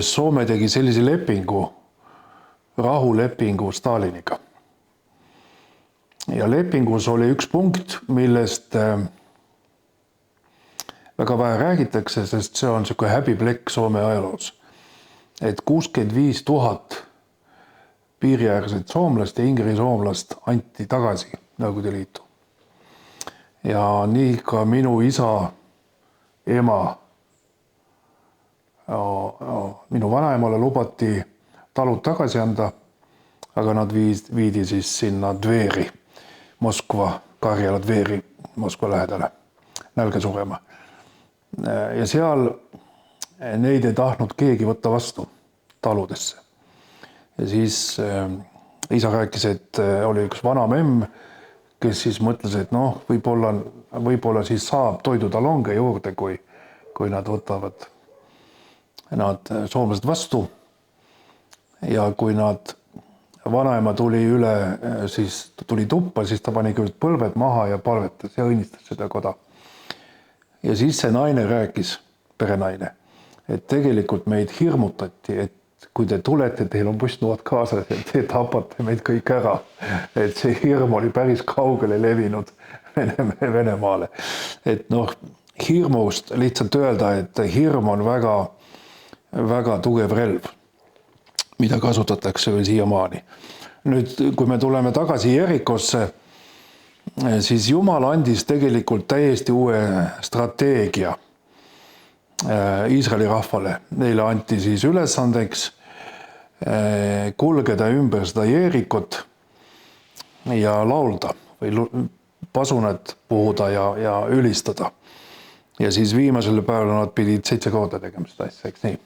Soome tegi sellise lepingu, rahulepingu Staliniga. Ja lepingus oli üks punkt, millest väga vähe räägitakse, sest see on selline häbiplekk Soome ajaloos. Et 65 000 piiriäärset soomlast ja ingeri soomlast anti tagasi Nõukogude Liitu. Ja nii ka minu isa, ema, minu vanaemale lubati talud tagasi anda, aga nad viidi siis sinna Dveri, Moskva, Karjala Dveri, Moskva lähedale, nälga surema. Ja seal neid ei tahtnud keegi võtta vastu taludesse. Ja siis isa rääkis, et oli üks vana memm, kes siis mõtles, et noh, võib-olla siis saab toidutalonge juurde, kui nad võtavad nad soomlased vastu. Ja kui vanaema tuli üle, siis tuli tuppa, siis ta pani küll põlved maha ja palvetas ja õnnistas seda koda. Ja siis see naine rääkis, perenaine, et tegelikult meid hirmutati, et kui te tulete, teil on pussnoad kaasas ja te tapate meid kõik ära. Et see hirm oli päris kaugele levinud Venemaale. Et noh, hirmust lihtsalt öelda, et hirm on väga tugev relv, mida kasutatakse veel siiamaani. Nüüd, kui me tuleme tagasi Jerikosse, siis Jumal andis tegelikult täiesti uue strateegia Iisraeli rahvale. Neile anti siis ülesandeks kulgeda ümber seda Jerikot ja laulda või pasunat puhuda ja ülistada. Ja siis viimasele päevale nad pidid 7 korda tegema seda asja, eks nii.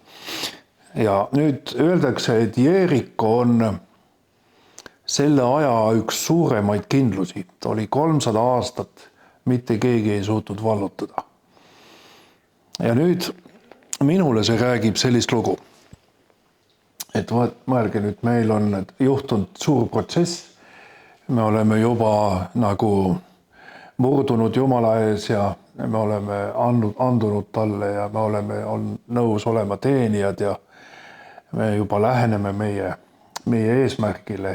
Ja nüüd öeldakse, et Jeriko on selle aja üks suuremaid kindlusi. Ta oli 300 aastat, mitte keegi ei suutnud vallutada. Ja nüüd minule see räägib sellist lugu, et mõelge nüüd, meil on juhtunud suur protsess. Me oleme juba nagu murdunud Jumala ees ja me oleme andunud talle ja me oleme nõus olema teenijad ja me juba läheneme meie eesmärgile.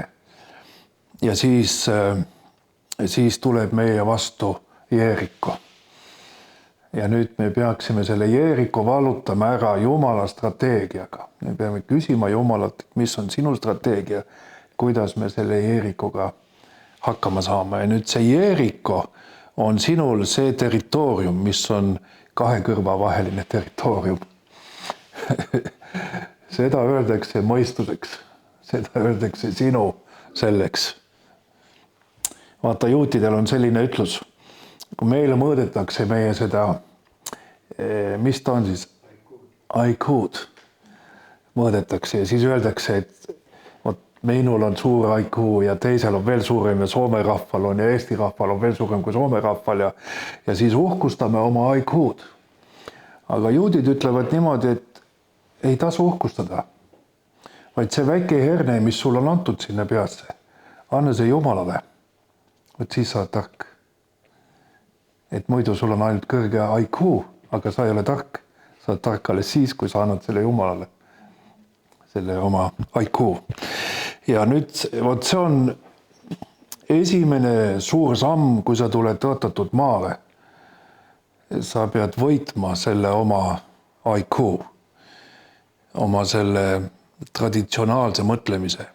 Ja siis tuleb meie vastu Jeriko. Ja nüüd me peaksime selle Jeriko vallutama ära Jumala strateegiaga. Me peame küsima Jumalalt, mis on sinu strateegia, kuidas me selle Jerikoga hakkama saama. Ja nüüd see Jeriko on sinul see territoorium, mis on 2 kõrva vaheline territoorium. Seda öeldakse mõistuseks, seda öeldakse sinu selleks. Vaata, juutidel on selline ütlus, kui meile mõõdetakse meie seda, mis ta on siis? Aikud mõõdetakse ja siis öeldakse, et minul on suur aiku ja teisel on veel suurem ja Soome rahval on ja Eesti rahval on veel suurem kui Soome rahval ja siis uhkustame oma aikud. Aga juudid ütlevad niimoodi, et ei tasu uhkustada, vaid see väike herne, mis sul on antud sinna peasse, anna see Jumalale, et siis sa oled tark. Et muidu sul on ainult kõrge aiku, aga sa ei ole tark. Sa oled tark alles siis, kui sa annad selle Jumalale, selle oma aiku. Ja nüüd see on esimene suur samm, kui sa tuled tõotatud maale. Sa pead võitma selle oma aiku, oma selle traditsionaalse mõtlemise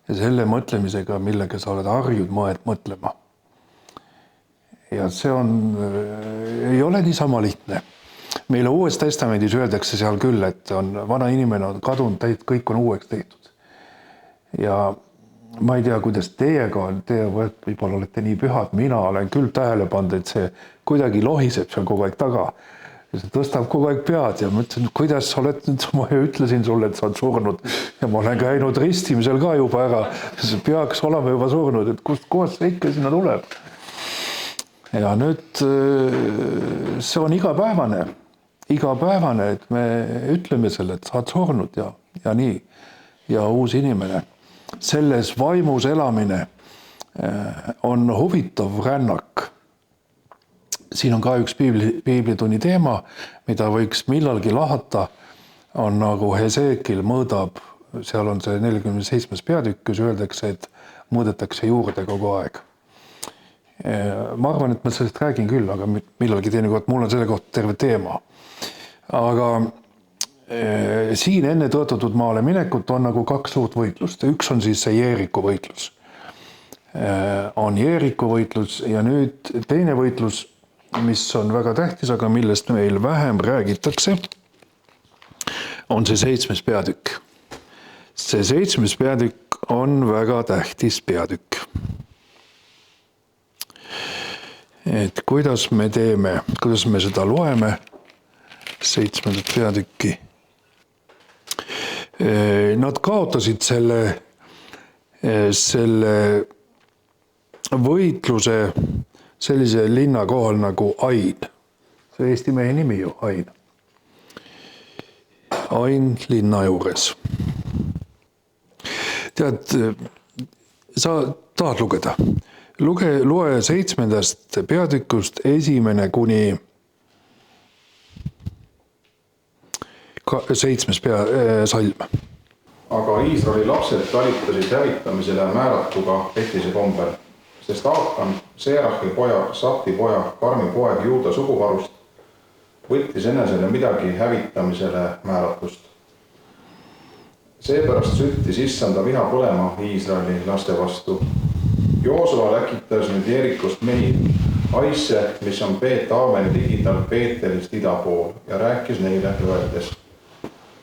ja selle mõtlemisega, millega sa oled harjud mõtlema. Ja see ei ole niisama lihtne. Meile Uues Testamendis öeldakse seal küll, et vana inimene on kadunud, kõik on uueks tehtud. Ja ma ei tea, kuidas teiega on, teie võib-olla olete nii pühad, mina olen küll tähele pannud, et see kuidagi lohiseb seal kogu aeg taga. Ja see tõstab kogu aeg pead ja mõtlen, kuidas sa oled, ma ütlesin sulle, et sa oled surnud ja ma olen käinud ristimisel ka juba ära. See peaks olema juba surnud, et kust kohast see ikka sinna tuleb. Ja nüüd see on igapäevane, et me ütleme selle, et sa oled surnud ja nii ja uus inimene. Selles vaimus elamine on huvitav rännak. Siin on ka üks piiblitunni teema, mida võiks millalgi lahata, on nagu Heseekil mõõdab, seal on see 47. peatükk, kus öeldakse, et mõõdetakse juurde kogu aeg. Ma arvan, et ma sellest räägin küll, aga millalgi teinekord mul on selle kohta terve teema. Aga siin enne tõotatud maale minekut on nagu kaks suurt võitlust. Üks on siis see Jeeriku võitlus. On Jeeriku võitlus ja nüüd teine võitlus, mis on väga tähtis, aga millest meil vähem räägitakse, on see 7. peatükk. See 7. peatükk on väga tähtis peatükk. Et kuidas me teeme, kuidas me seda loeme, 7. peatükki. Nad kaotasid selle võitluse sellise linna kohal nagu Ain. See Eesti mehe nimi ju, Ain. Ain linna juures. Tead, sa tahad lugeda. Loe 7. peatükust 1. kuni 7. salm. Aga Iisraeli lapsed talitasid hävitamisele määratuga Petise kombel, sest Aakan, Seerahi poja, Safti poja, Karmi poeg Juuda suguharust võttis enesele midagi hävitamisele määratust. Seepärast süttis issanda viha põlema Iisraeli laste vastu. Joosua läkitas nüüd Jeerikost mehi Aisse, mis on Beet-Aaveni ligidal Beetelist ida pool ja rääkis neile öeldes: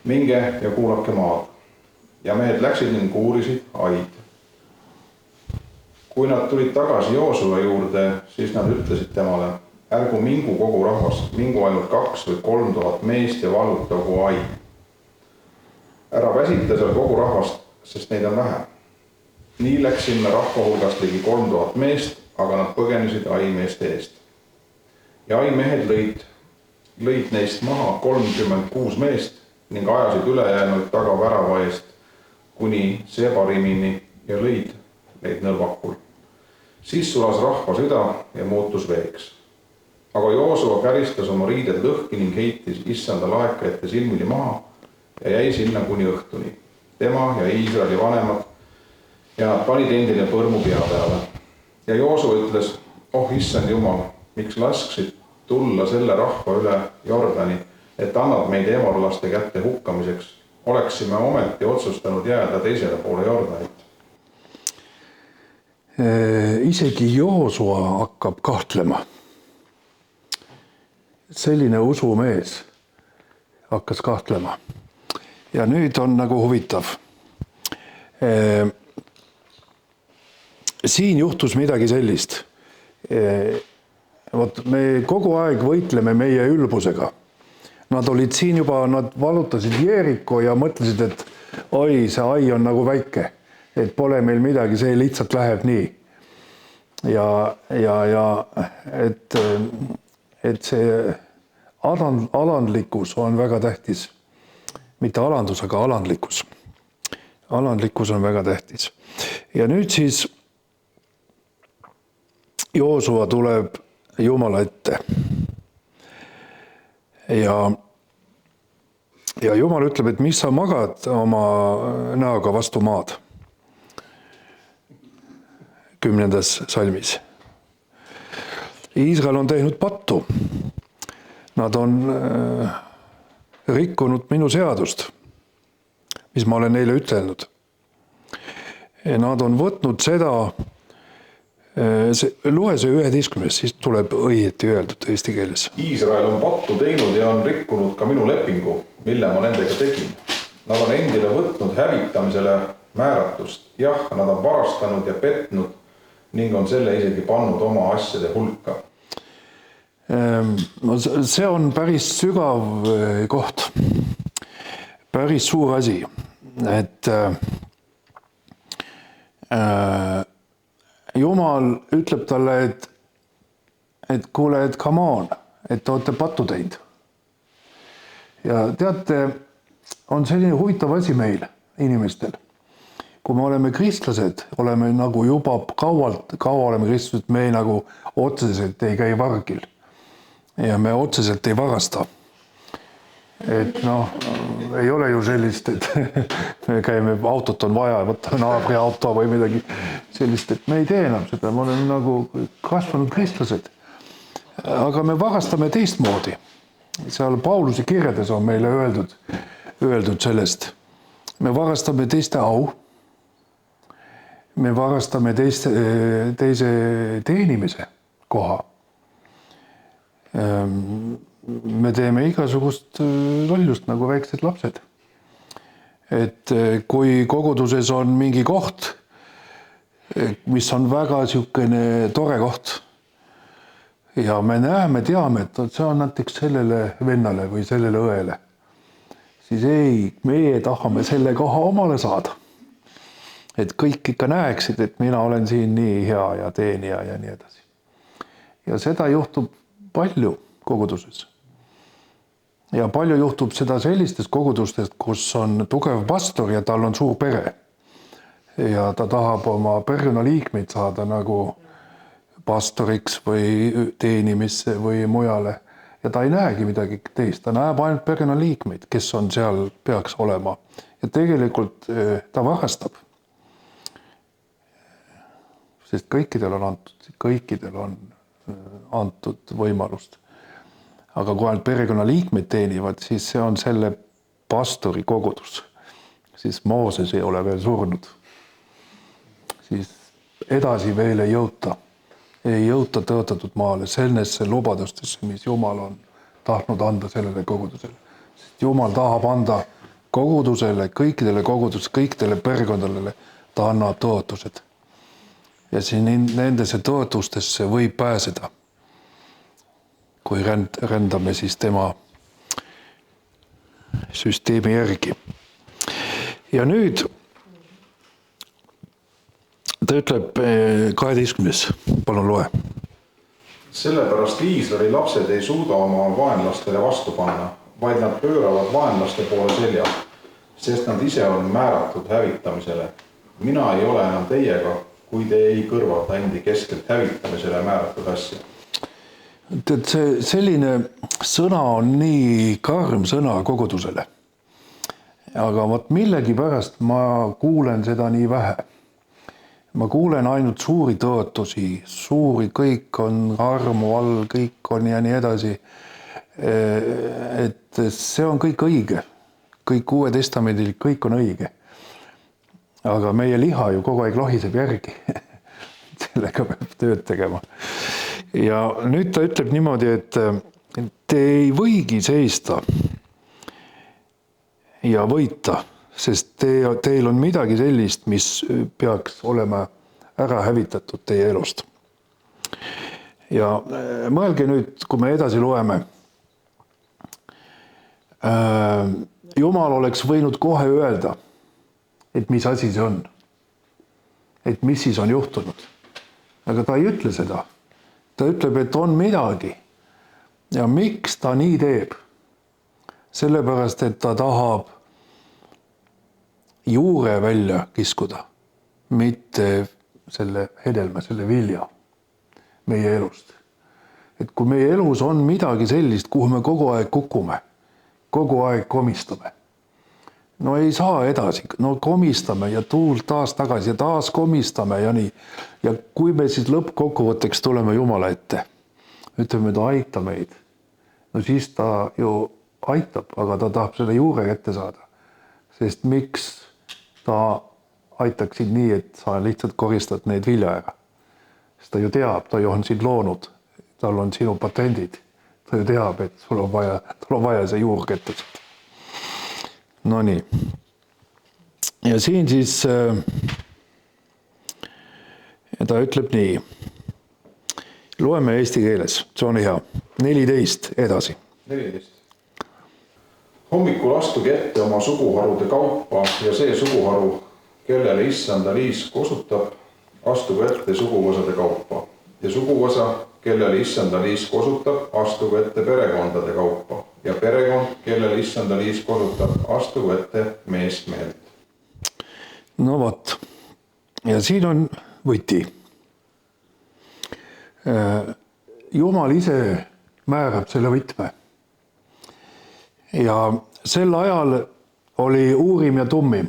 minge ja kuulake maad. Ja mehed läksid ning uurisid Aid. Kui nad tulid tagasi Joosua juurde, siis nad ütlesid temale: ärgu mingu kogu rahvas, mingu ainult 2 või 3 tuhat meest ja vallutagu Ai. Ära väsita seal kogu rahvast, sest neid on vähe. Nii läks sinna rahva hulgast ligi 3000 meest, aga nad põgenesid Ai meeste eest. Ja Ai mehed lõid neist maha 36 meest ning ajasid ülejäänuid taga värava eest kuni Sebarimini ja lõid neid nõlvakul. Siis sulas rahva süda ja muutus veeks. Aga Joosua käristas oma riided lõhki ning heitis issanda laekajate silmili maha ja jäi sinna kuni õhtuni. Tema ja Iisraeli vanemad ja nad panid endile põrmu pea peale. Ja Joosua ütles: oh issand Jumal, miks lasksid tulla selle rahva üle Jordani, et annad meid eemorlaste kätte hukkamiseks. Oleksime ometi otsustanud jääda teisele poole Jordanit. Isegi Joosua hakkab kahtlema. Selline usumees hakkas kahtlema. Ja nüüd on nagu huvitav. Siin juhtus midagi sellist. Me kogu aeg võitleme meie ülbusega. Nad olid siin juba, nad valutasid Jeeriko ja mõtlesid, et oi, see Ai on nagu väike, et pole meil midagi, see lihtsalt läheb nii. Et see alandlikkus on väga tähtis. Mitte alandus, aga alandlikkus. Alandlikkus on väga tähtis. Ja nüüd siis Joosua tuleb Jumala ette. Ja Jumal ütleb, et mis sa magad oma näoga vastu maad. 10. salmis. Iisrael on teinud pattu. Nad on rikkunud minu seadust, mis ma olen neile ütelnud. Nad on võtnud seda, loe see 11, siis tuleb õieti öeldud eesti keeles. Iisrael on pattu teinud ja on rikkunud ka minu lepingu, mille ma nendega tegin. Nad on endile võtnud hävitamisele määratust. Jah, nad on varastanud ja petnud ning on selle isegi pannud oma asjade hulka. See on päris sügav koht. Päris suur asi. Et Jumal ütleb talle, et kuule, et come on, et te olete pattu teinud. Ja teate, on selline huvitav asi meil, inimestel. kui me oleme kristlased, oleme nagu juba kaua oleme kristlased, me nagu otseselt ei käi vargil ja me otseselt ei varasta. Et noh, ei ole ju sellist, et me käime, autot on vaja, võtame naabri auto või midagi sellist, et me ei tee enam seda, me oleme nagu kasvanud kristlased. Aga me varastame teistmoodi. Seal Pauluse kirjades on meile öeldud sellest. Me varastame teiste au. Me varastame teise teenimise koha. Me teeme igasugust lollust nagu väiksed lapsed. Et kui koguduses on mingi koht, mis on väga siukene tore koht ja me näeme, teame, et see on näiteks sellele vennale või sellele õele, siis ei, meie tahame selle koha omale saada. Et kõik ikka näeksid, et mina olen siin nii hea ja teenija ja nii edasi. Ja seda juhtub palju koguduses. Ja palju juhtub seda sellistes kogudustest, kus on tugev pastor ja tal on suur pere. Ja ta tahab oma perekonnaliikmeid saada nagu pastoriks või teenimisse või mujale. Ja ta ei näegi midagi teist, ta näeb ainult perekonnaliikmeid, kes on seal peaks olema. Ja tegelikult ta varastab. Sest kõikidel on antud võimalust. Aga kui ainult perekonnaliikmeid teenivad, siis see on selle pastori kogudus. Siis Mooses ei ole veel surnud. Siis edasi veel ei jõuta tõotatud maale sellesse lubadustesse, mis Jumal on tahtnud anda sellele kogudusele. Sest Jumal tahab anda kogudusele, kõikidele perekondadele, ta annab tõotused. Ja siin nendesse tõotustesse võib pääseda, kui rändame siis tema süsteemi järgi. Ja nüüd ta ütleb 12. Palun loe. Sellepärast Iisraeli lapsed ei suuda oma vaenlastele vastu panna, vaid nad pööravad vaenlaste poole selja, sest nad ise on määratud hävitamisele. Mina ei ole enam teiega, kui te ei kõrvata endi keskelt hävitamisele määratud asja. See selline sõna on nii karm sõna kogudusele. Aga millegi pärast ma kuulen seda nii vähe. Ma kuulen ainult suuri tõotusi, kõik on armu all, kõik on ja nii edasi. Et see on kõik õige. Kõik Uue Testamendil, kõik on õige. Aga meie liha ju kogu aeg lohiseb järgi. Sellega peab tööd tegema. Ja nüüd ta ütleb niimoodi, et te ei võigi seista ja võita, sest teil on midagi sellist, mis peaks olema ära hävitatud teie elust. Ja mõelge nüüd, kui me edasi loeme, Jumal oleks võinud kohe öelda, et mis asi see on, et mis siis on juhtunud. Aga ta ei ütle seda. Ta ütleb, et on midagi. Ja miks ta nii teeb? Sellepärast, et ta tahab juure välja kiskuda, mitte selle hedelme, selle vilja meie elust. Et kui meie elus on midagi sellist, kuhu me kogu aeg kukume, kogu aeg komistame, no ei saa edasi, no komistame ja tuult taas tagasi ja taas komistame ja nii. Ja kui me siis lõppkokkuvõtteks tuleme Jumala ette, ütleme, ta aita meid, no siis ta ju aitab, aga ta tahab selle juure kätte saada. Sest miks ta aitaksid nii, et sa lihtsalt koristad neid vilja ära? Sest ta ju teab, ta ju on sind loonud, tal on sinu patendid, ta ju teab, et sul on vaja see juur kätte saada. No nii. Ja siin siis ta ütleb nii. Loeme eesti keeles, see on hea. 14 edasi. 14. Hommikul astuge ette oma suguharude kaupa ja see suguharu, kellele issanda liis kosutab, astuge ette suguvõsade kaupa. Ja suguvõsa, kellele issanda liis kosutab, astuge ette perekondade kaupa. Ja perekond, kellele issanda liis kosutab, astuge ette meest meelt. no vot, ja siin on võti. Jumal ise määrab selle võtme. Ja sel ajal oli uurim ja tummim.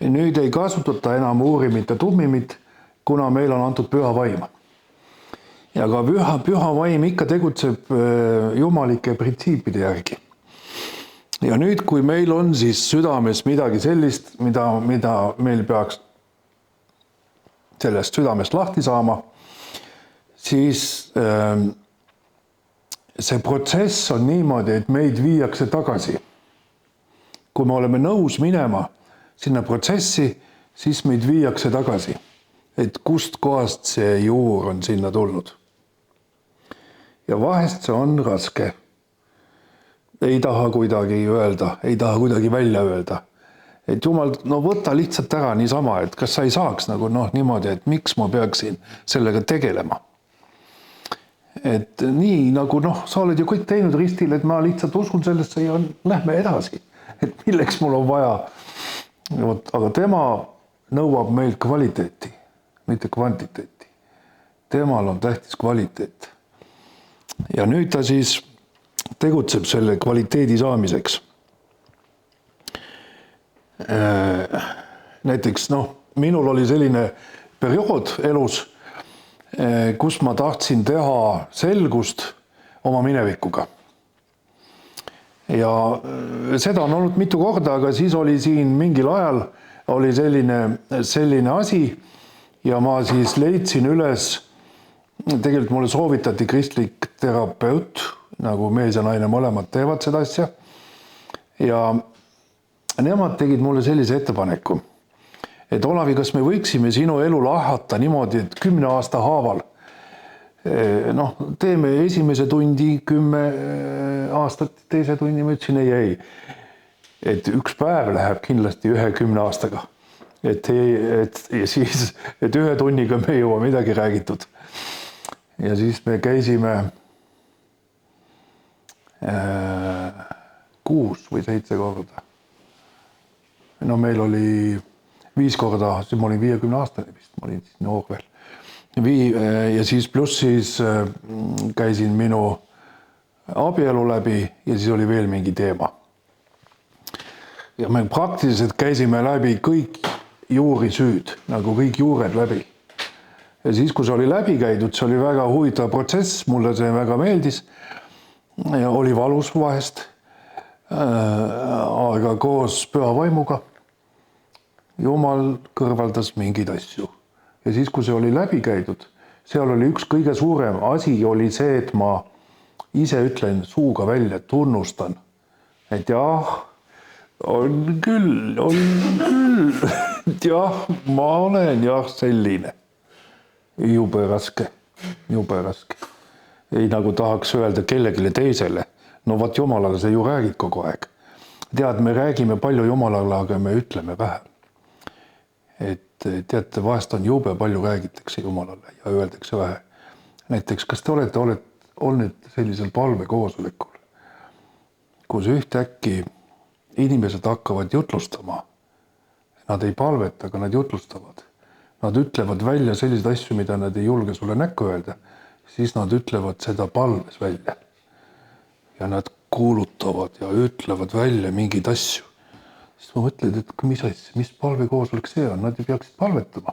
Nüüd ei kasutata enam uurimit ja tummimit, kuna meil on antud püha vaim. Ja ka püha vaim ikka tegutseb jumalike printsiipide järgi. Ja nüüd, kui meil on siis südames midagi sellist, mida meil peaks sellest südamest lahti saama, siis see protsess on niimoodi, et meid viiakse tagasi. Kui me oleme nõus minema sinna protsessi, siis meid viiakse tagasi, et kust kohast see juur on sinna tulnud. Ja vahest see on raske. Ei taha kuidagi öelda, ei taha kuidagi välja öelda. Et Jumal, no võta lihtsalt ära niisama, et kas sa ei saaks nagu niimoodi, et miks ma peaksin sellega tegelema. Et nii nagu sa oled ju kõik teinud ristil, et ma lihtsalt usun sellesse ja lähme edasi. Et milleks mul on vaja. Aga tema nõuab meilt kvaliteeti, mitte kvantiteeti. Temal on tähtis kvaliteet. Ja nüüd ta siis tegutseb selle kvaliteedi saamiseks. Näiteks minul oli selline periood elus, kus ma tahtsin teha selgust oma minevikuga. Ja seda on olnud mitu korda, aga siis oli siin mingil ajal oli selline asi ja ma siis leidsin üles, tegelikult mulle soovitati kristlik terapeut, nagu mees ja naine mõlemad teevad seda asja. Ja nemad tegid mulle sellise ettepaneku, et Olavi, kas me võiksime sinu elu lahata niimoodi, et 10 aasta haaval, teeme esimese tundi 10 aastat, teise tundi, ma ütlesin ei. Et üks päev läheb kindlasti 10 aastaga. Et 1 tunniga me ei jõua midagi räägitud. Ja siis me käisime 6 või 7 korda. Meil oli 5 korda, siis ma olin 50 aastane vist, ma olin siis noor veel. Ja siis pluss siis käisin minu abielu läbi ja siis oli veel mingi teema. Ja me praktiliselt käisime läbi kõik juurisüüd, nagu kõik juured läbi. Ja siis, kui see oli läbi käidud, see oli väga huvitav protsess, mulle see väga meeldis. Ja oli valus vahest, aga koos püha vaimuga Jumal kõrvaldas mingeid asju. Ja siis, kui see oli läbi käidud, seal oli üks kõige suurem asi oli see, et ma ise ütlen suuga välja, tunnustan, et jah, on küll, et jah, ma olen jah selline. Jube raske. Ei nagu tahaks öelda kellegile teisele. No vaat Jumalaga sa ju räägid kogu aeg. Tead, me räägime palju Jumalaga, aga me ütleme vähem. Et teate, vahest on jube palju räägitakse Jumalale ja öeldakse vähe. Näiteks, kas te olete olnud sellisel palvekoosolekul, kus ühtäkki inimesed hakkavad jutlustama. Nad ei palveta, aga nad jutlustavad. Nad ütlevad välja selliseid asju, mida nad ei julge sulle näkku öelda. Siis nad ütlevad seda palves välja. Ja nad kuulutavad ja ütlevad välja mingeid asju. Siis ma mõtled, et mis palvekoosolek see on, nad ei peaksid palvetama.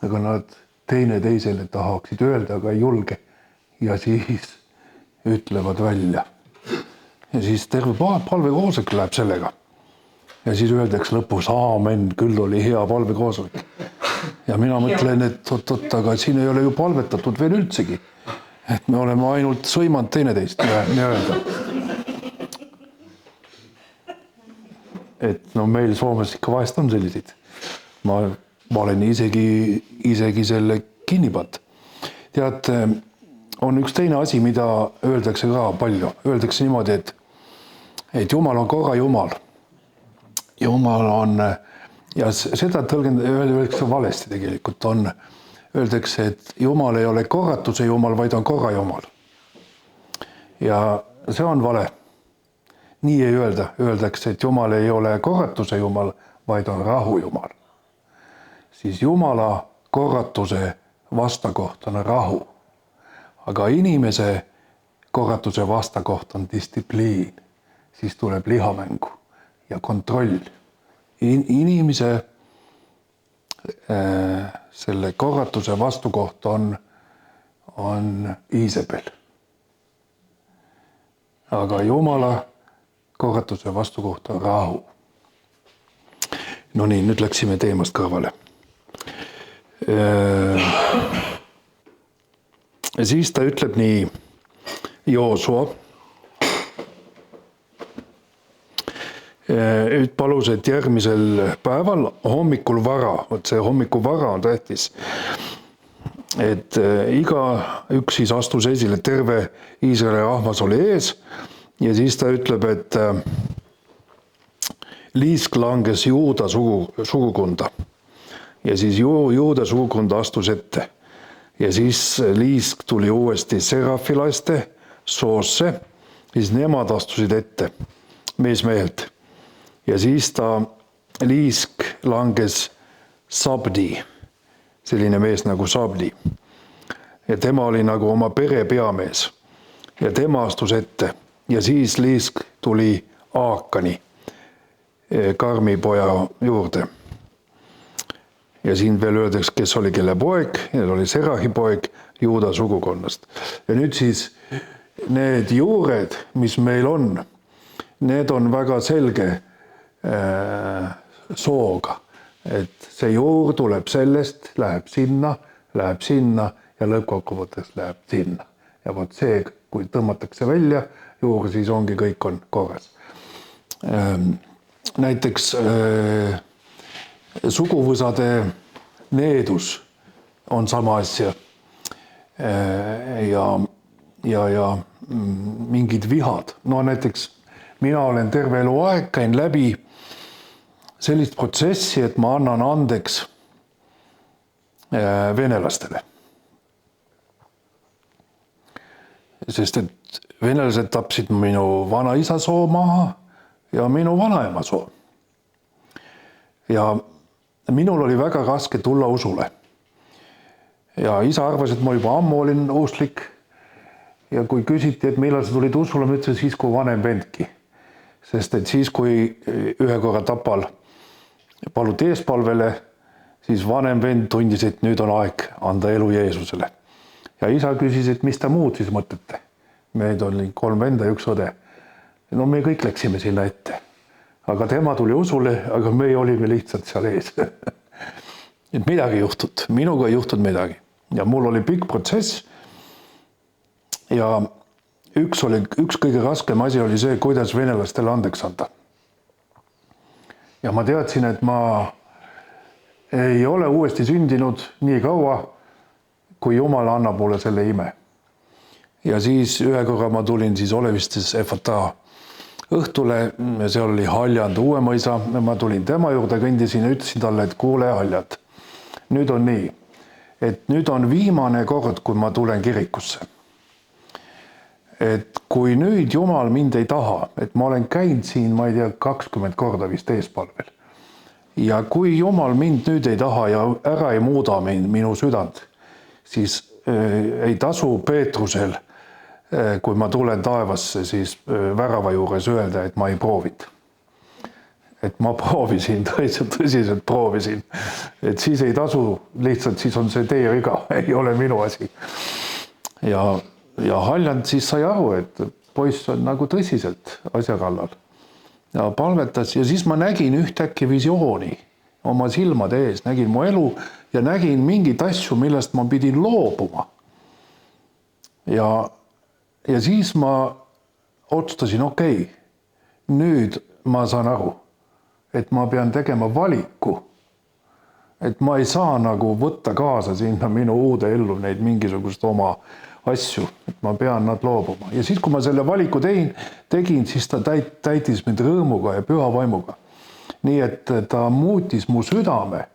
Aga nad teine teisele tahaksid öelda, aga ei julge. Ja siis ütlevad välja. Ja siis terve palvekoosolek läheb sellega. Ja siis öeldakse lõpus, aamen, küll oli hea palvekoosolek. Ja mina mõtlen, et aga siin ei ole ju palvetatud veel üldsegi. Et me oleme ainult sõimanud teineteist ja öelda. Et meil Soomes ikka vahest on selliseid. Ma olen isegi selle kinnipat. Tead, on üks teine asi, mida öeldakse ka palju. Öeldakse niimoodi, et Jumal on korra Jumal. Jumal on, ja seda öeldakse valesti tegelikult on, öeldakse, et Jumal ei ole korratuse Jumal, vaid on korra Jumal. Ja see on vale. Nii ei öelda, öeldakse, et Jumal ei ole korratuse Jumal, vaid on rahu Jumal. Siis Jumala korratuse vastakoht on rahu. Aga inimese korratuse vastakoht on distsipliin. Siis tuleb lihamängu ja kontroll. Inimese selle korratuse vastukoht on Iisabel. Aga Jumala korratuse vastukoht on rahu. No nii, nüüd läksime teemast kõrvale. Siis ta ütleb nii, Joosua palus, et järgmisel päeval hommikul vara, see hommikul vara on tähtis, et iga üks siis astus esile, terve Iisraeli rahvas oli ees ja siis ta ütleb, et liisk langes Juuda sugukonda ja siis Juuda sugukond astus ette ja siis liisk tuli uuesti serafilaste soosse, siis nemad astusid ette meesmehelt. Ja siis ta liisk langes Sabdi, selline mees nagu Sabdi. Ja tema oli nagu oma pere peamees ja tema astus ette. Ja siis liisk tuli Aakani, Karmi poja juurde. Ja siin veel öeldaks, kes oli kelle poeg, need oli Serahi poeg Juuda sugukonnast. Ja nüüd siis need juured, mis meil on, need on väga selge sooga, et see juur tuleb sellest, läheb sinna ja lõppkokkuvõttes läheb sinna. Ja vot see, kui tõmmatakse välja juur, siis ongi kõik on korras. Näiteks suguvõsade needus on sama asja ja mingid vihad. No näiteks mina olen terve eluaeg käin läbi sellist protsessi, et ma annan andeks venelastele. Sest et venelased tapsid minu vanaisa soo maha ja minu vanaema soo. Ja minul oli väga raske tulla usule. Ja isa arvas, et ma juba ammu olin usklik. Ja kui küsiti, et millal sa tulid usule, ma ütlesin siis, kui vanem vendki. Sest et siis, kui ühe korra Tapal paluti eespalvele, siis vanem vend tundis, et nüüd on aeg anda elu Jeesusele. Ja isa küsis, et mis ta muud siis mõtlete. Meid oli 3 venda ja 1 õde. No me kõik läksime sinna ette. Aga tema tuli usule, aga me olime lihtsalt seal ees. Et midagi juhtud, minuga ei juhtud midagi. Ja mul oli pikk protsess ja üks kõige raskem asi oli see, kuidas venelastele andeks anda. Ja ma teadsin, et ma ei ole uuesti sündinud nii kaua, kui Jumal annab mulle selle ime. Ja siis ühe korra ma tulin siis Olevistes FTA õhtule, seal oli Haljand Uuemõisa, ma tulin tema juurde, kõndisin ja ütlesin talle, et kuule Haljand, nüüd on nii, et nüüd on viimane kord, kui ma tulen kirikusse. Et kui nüüd Jumal mind ei taha, et ma olen käinud siin, ma ei tea, 20 korda vist eespalvel. Ja kui Jumal mind nüüd ei taha ja ära ei muuda minu südant, siis ei tasu Peetrusel, kui ma tulen taevasse, siis värava juures öelda, et ma ei proovid. Et ma proovisin, tõsiselt proovisin. Et siis ei tasu, lihtsalt siis on see teie viga, ei ole minu asi. Ja Haljand siis sai aru, et poiss on nagu tõsiselt asja kallal. Ja palvetas ja siis ma nägin ühtäkki visiooni oma silmade ees, nägin mu elu ja nägin mingid asju, millest ma pidin loobuma. Ja siis ma otsustasin, okei, nüüd ma saan aru, et ma pean tegema valiku, et ma ei saa nagu võtta kaasa sinna minu uude ellu neid mingisugust oma asju, et ma pean nad loobuma. Ja siis, kui ma selle valiku tegin, siis ta täitis mind rõõmuga ja püha vaimuga. Nii, et ta muutis mu südame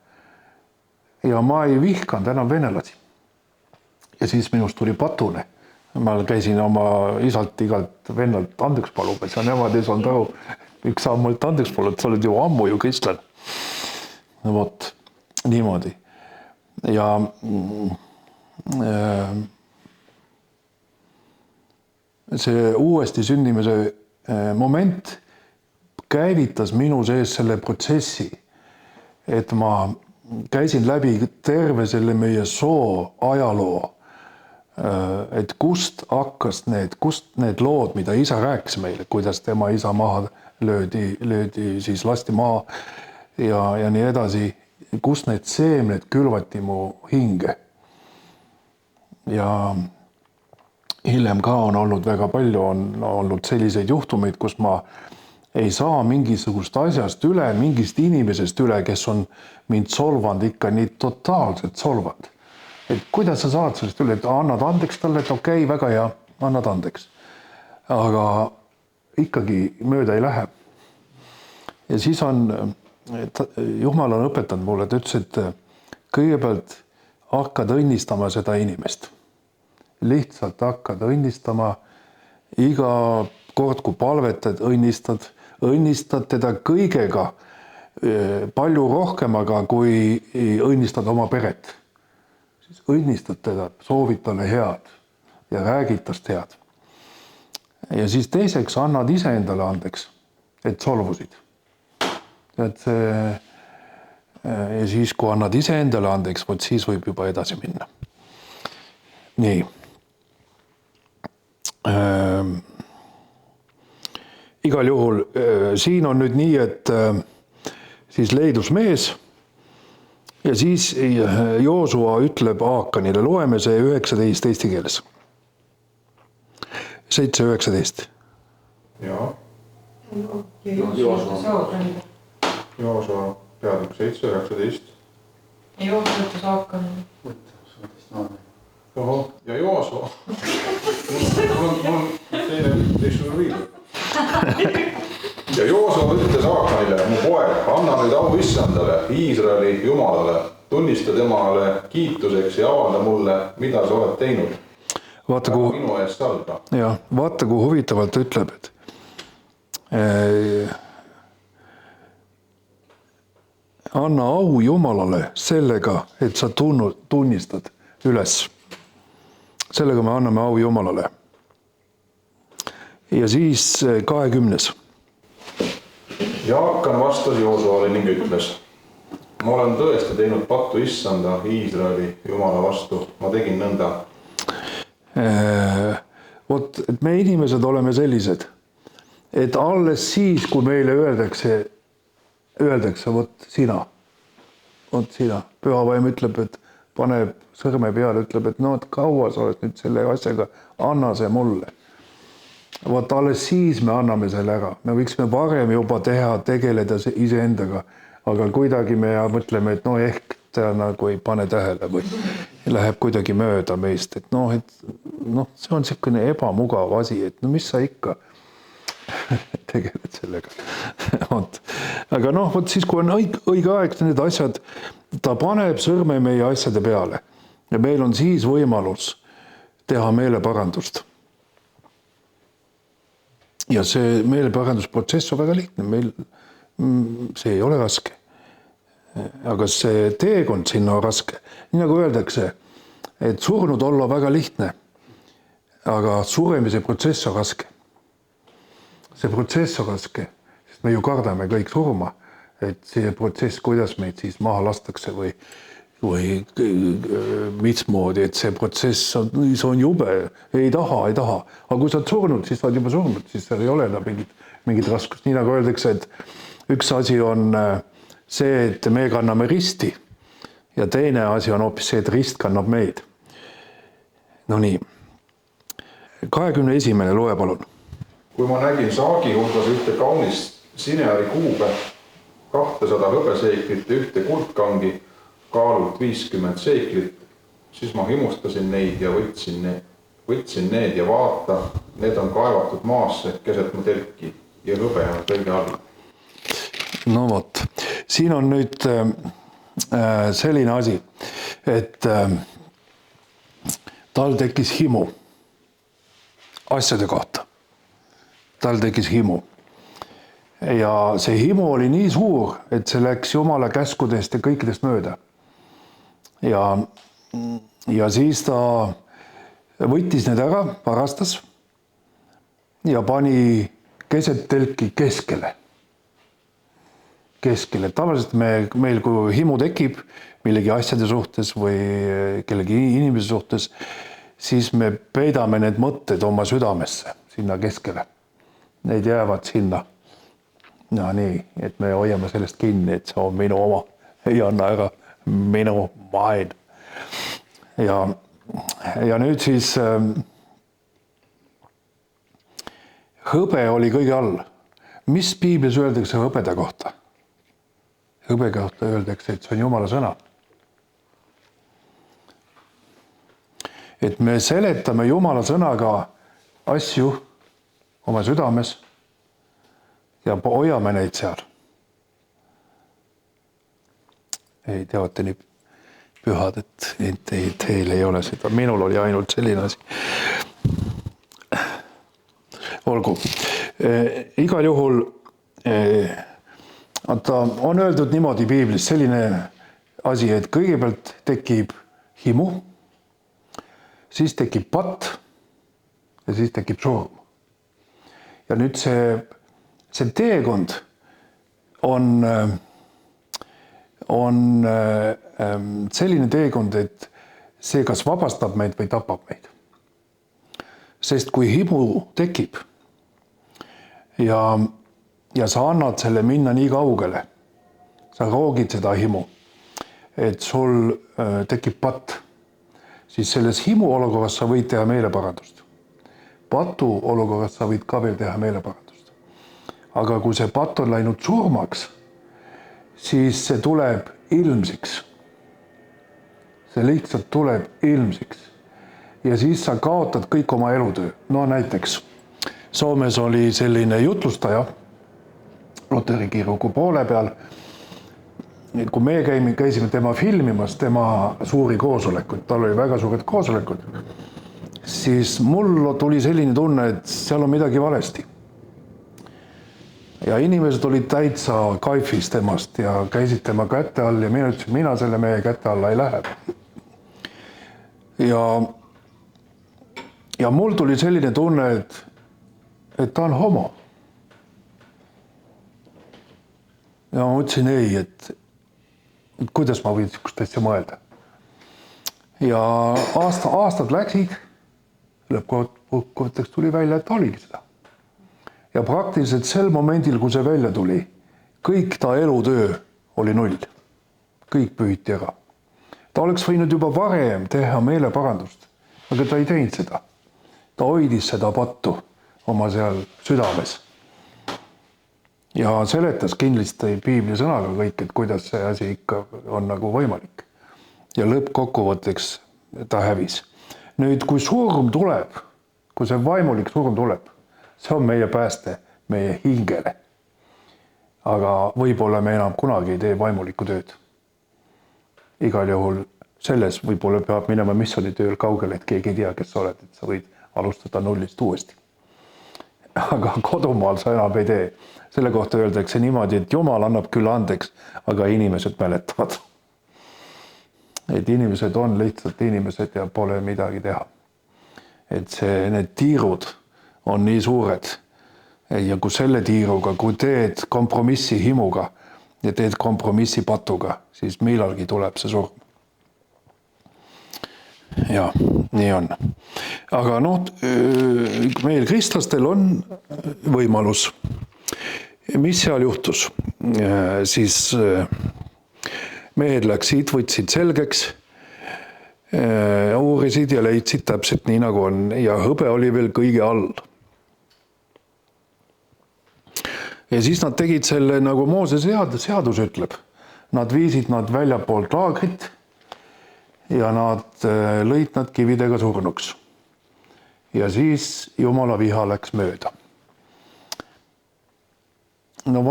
ja ma ei vihkanud enam venelasi. Ja siis minust tuli patune. Ma käisin oma isalt igalt vennalt andeks palumas ja nemad ei saanud aru, üks saab mult andeks paluda, sa oled ju ammu ju kristlane. no vot, niimoodi. Ja see uuesti sündimise moment käivitas minu sees selle protsessi, et ma käisin läbi terve selle meie soo ajaloo, et kust need lood, mida isa rääkis meile, kuidas tema isa maha löödi, siis lasti maha ja nii edasi, kust need seemned külvati mu hinge. Ja hiljem ka on olnud väga palju, on olnud selliseid juhtumeid, kus ma ei saa mingisugust asjast üle, mingist inimesest üle, kes on mind solvanud ikka nii totaalselt solvanud. Et kuidas sa saad sellest üle, et annad andeks talle, et okei, väga hea, annad andeks. Aga ikkagi mööda ei lähe. Ja siis on, Jumal on õpetanud mulle, et ütles, et kõigepealt hakkad õnnistama seda inimest. Lihtsalt hakkad õnnistama iga kord, kui palvetad, õnnistad teda kõigega palju rohkemaga, kui õnnistad oma peret. Siis õnnistad teda, soovid talle head ja räägid tast head. Ja siis teiseks annad ise endale andeks, et solvusid. Ja siis, kui annad ise endale andeks, siis võib juba edasi minna. Nii. Igal juhul siin on nüüd nii, et siis leidus mees ja siis Joosua ütleb Aakanile, loeme see 19 eesti keeles. 7:19. Jaa. Joosua peatükk 7:19. Joosua ütles Aakanile. Ja Joosua. Mul on teistsugune viil. Ja Joosua ütles Aakanile, mu poeg, anna nüüd au Issandale, Iisraeli Jumalale, tunnista temale kiituseks ja avalda mulle, mida sa oled teinud. Vaata, kuhu, minu eest salga. Ja, vaata, kui huvitavalt ütleb, et anna au Jumalale sellega, et sa tunnistad üles. Sellega me anname au Jumalale. Ja siis 20. Ja Aakan vastas Joosuale ning ütles, ma olen tõesti teinud pattu Issanda Iisraeli Jumala vastu. Ma tegin nõnda. Vot, et me inimesed oleme sellised, et alles siis, kui meile öeldakse, vot sina, Pühavaim ütleb, et paneb sõrme peale, ütleb, et no, et kaua sa oled nüüd selle asjaga, anna see mulle. Vot alles siis me anname selle ära. Me võiksime varem juba tegeleda iseendaga, aga kuidagi me mõtleme, et no ehk ta nagu ei pane tähele või läheb kuidagi mööda meist, et see on selline ebamugav asi, et no mis sa ikka tegeled sellega. Aga vot siis, kui on õige aeg need asjad, ta paneb sõrme meie asjade peale ja meil on siis võimalus teha meeleparandust. Ja see meeleparandusprotsess on väga lihtne, see ei ole raske. Aga see teekond sinna on raske. Nii nagu öeldakse, et surnud olla väga lihtne, aga suremise protsess on raske. See protsess on raske, sest me ju kardame kõik surma, et see protsess, kuidas meid siis maha lastakse või mismoodi, et see protsess on jube, ei taha. Aga kui sa oled surnud, siis sa oled juba surnud, siis seal ei ole mingit raskust. Nii nagu öeldakse, et üks asi on see, et me kanname risti ja teine asi on hoopis see, et rist kannab meid. No nii. 21. loe palun. Kui ma nägin saagi hulgas ühte kaunist sineari kuube, 200 hõbeseiklit ja ühte kuldkangi, kaalult 50 seiklit, siis ma himustasin neid ja võtsin need ja vaata, need on kaevatud maasse keset mu telki ja hõbe on kõige all. No vot, siin on nüüd selline asi, et tal tekkis himu asjade kohta. Tal tekkis himu. ja see himu oli nii suur, et see läks Jumala käskudest ja kõikidest mööda. Ja siis ta võttis need ära, parastas ja pani keset telki keskele. Tavaliselt meil, kui himu tekib millegi asjade suhtes või kellegi inimese suhtes, siis me peidame need mõtted oma südamesse, sinna keskele. Need jäävad sinna. No nii, et me hoiame sellest kinni, et see on minu oma. Ei anna ära minu maid. Ja nüüd siis hõbe oli kõige all. Mis piiblis öeldakse hõbeda kohta? Hõbe kohta öeldakse, et see on Jumala sõna. Et me seletame Jumala sõnaga asju oma südames ja hoiame neid seal. Ei, te olete nii pühad, et teil ei ole seda. Minul oli ainult selline asi. Olgu. Igal juhul on öeldud niimoodi piiblis selline asi, et kõigepealt tekib himu, siis tekib patt ja siis tekib surm. Ja nüüd see teekond on selline teekond, et see kas vabastab meid või tapab meid. Sest kui himu tekib ja sa annad selle minna nii kaugele, sa roogid seda himu, et sul tekib patt, siis selles himu olukorras sa võid teha meeleparandust. Patu olukorras sa võid ka veel teha meeleparandust. Aga kui see patt on läinud surmaks, siis see tuleb ilmsiks. See lihtsalt tuleb ilmsiks. Ja siis sa kaotad kõik oma elutöö. No näiteks Soomes oli selline jutlustaja Luteri kirku poole peal. Kui me käisime tema filmimas, tema suuri koosolekuid, tal oli väga suured koosolekud, siis mul tuli selline tunne, et seal on midagi valesti. Ja inimesed olid täitsa kaifis temast ja käisid tema kätte all ja mina ütlesin, mina selle meie kätte alla ei lähe. Ja mul tuli selline tunne, et ta on homo. Ja ma ütlesin ei, et kuidas ma võin niisugust asja mõelda. Ja aastad läksid, lõppkokkuvõtteks tuli välja, et oligi seda. Ja praktiliselt sel momendil, kui see välja tuli, kõik ta elutöö oli null. Kõik pühiti ära. Ta oleks võinud juba varem teha meeleparandust, aga ta ei teinud seda. Ta hoidis seda pattu oma seal südames. Ja seletas kindlasti piibli sõnaga kõik, et kuidas see asi ikka on nagu võimalik. Ja lõppkokkuvõtteks ta hävis. Nüüd, kui surm tuleb, kui see vaimulik surm tuleb, see on meie pääste, meie hingele. Aga võib-olla me enam kunagi ei tee vaimulikku tööd. Igal juhul selles võib-olla peab minema missioonitööl kaugele, et keegi ei tea, kes sa oled, et sa võid alustada nullist uuesti. Aga kodumaal sa enam ei tee. Selle kohta öeldakse niimoodi, et Jumal annab küll andeks, aga inimesed mäletavad. Et inimesed on lihtsalt inimesed ja pole midagi teha. Et need tiirud on nii suured. Ja kui selle tiiruga, kui teed kompromissi himuga ja teed kompromissi patuga, siis millalgi tuleb see surm. Ja, nii on. Aga meil kristlastel on võimalus. Mis seal juhtus? Siis mehed läksid, võtsid selgeks, uurisid ja leidsid täpselt nii nagu on ja hõbe oli veel kõige all. Ja siis nad tegid selle, nagu Moosese seadus ütleb. Nad viisid nad väljapoolt laagrit ja nad lõid nad kividega surnuks. Ja siis Jumala viha läks mööda. No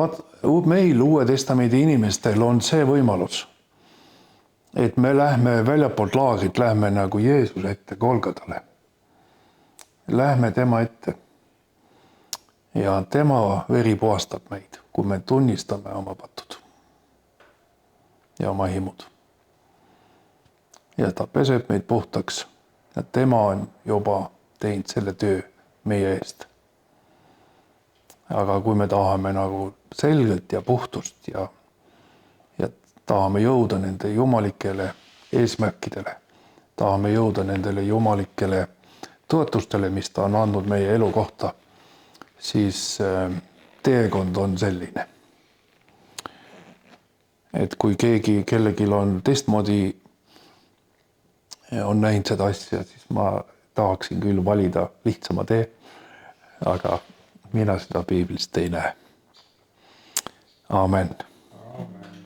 meil Uue Testamendi inimestel on see võimalus, et me lähme väljapoolt laagrit, lähme nagu Jeesus ette Golgatale. Lähme tema ette. ja tema veri puhastab meid, kui me tunnistame oma patud ja oma himud. Ja ta peseb meid puhtaks ja tema on juba teinud selle töö meie eest. Aga kui me tahame nagu selgelt ja puhtust ja tahame jõuda nende jumalikele eesmärkidele, tahame jõuda nendele jumalikele tõotustele, mis ta on andnud meie elu kohta, siis teekond on selline. Et kui kellelgi on teistmoodi on näinud seda asja, siis ma tahaksin küll valida lihtsama tee, aga mina seda piiblist ei näe. Amen. Amen.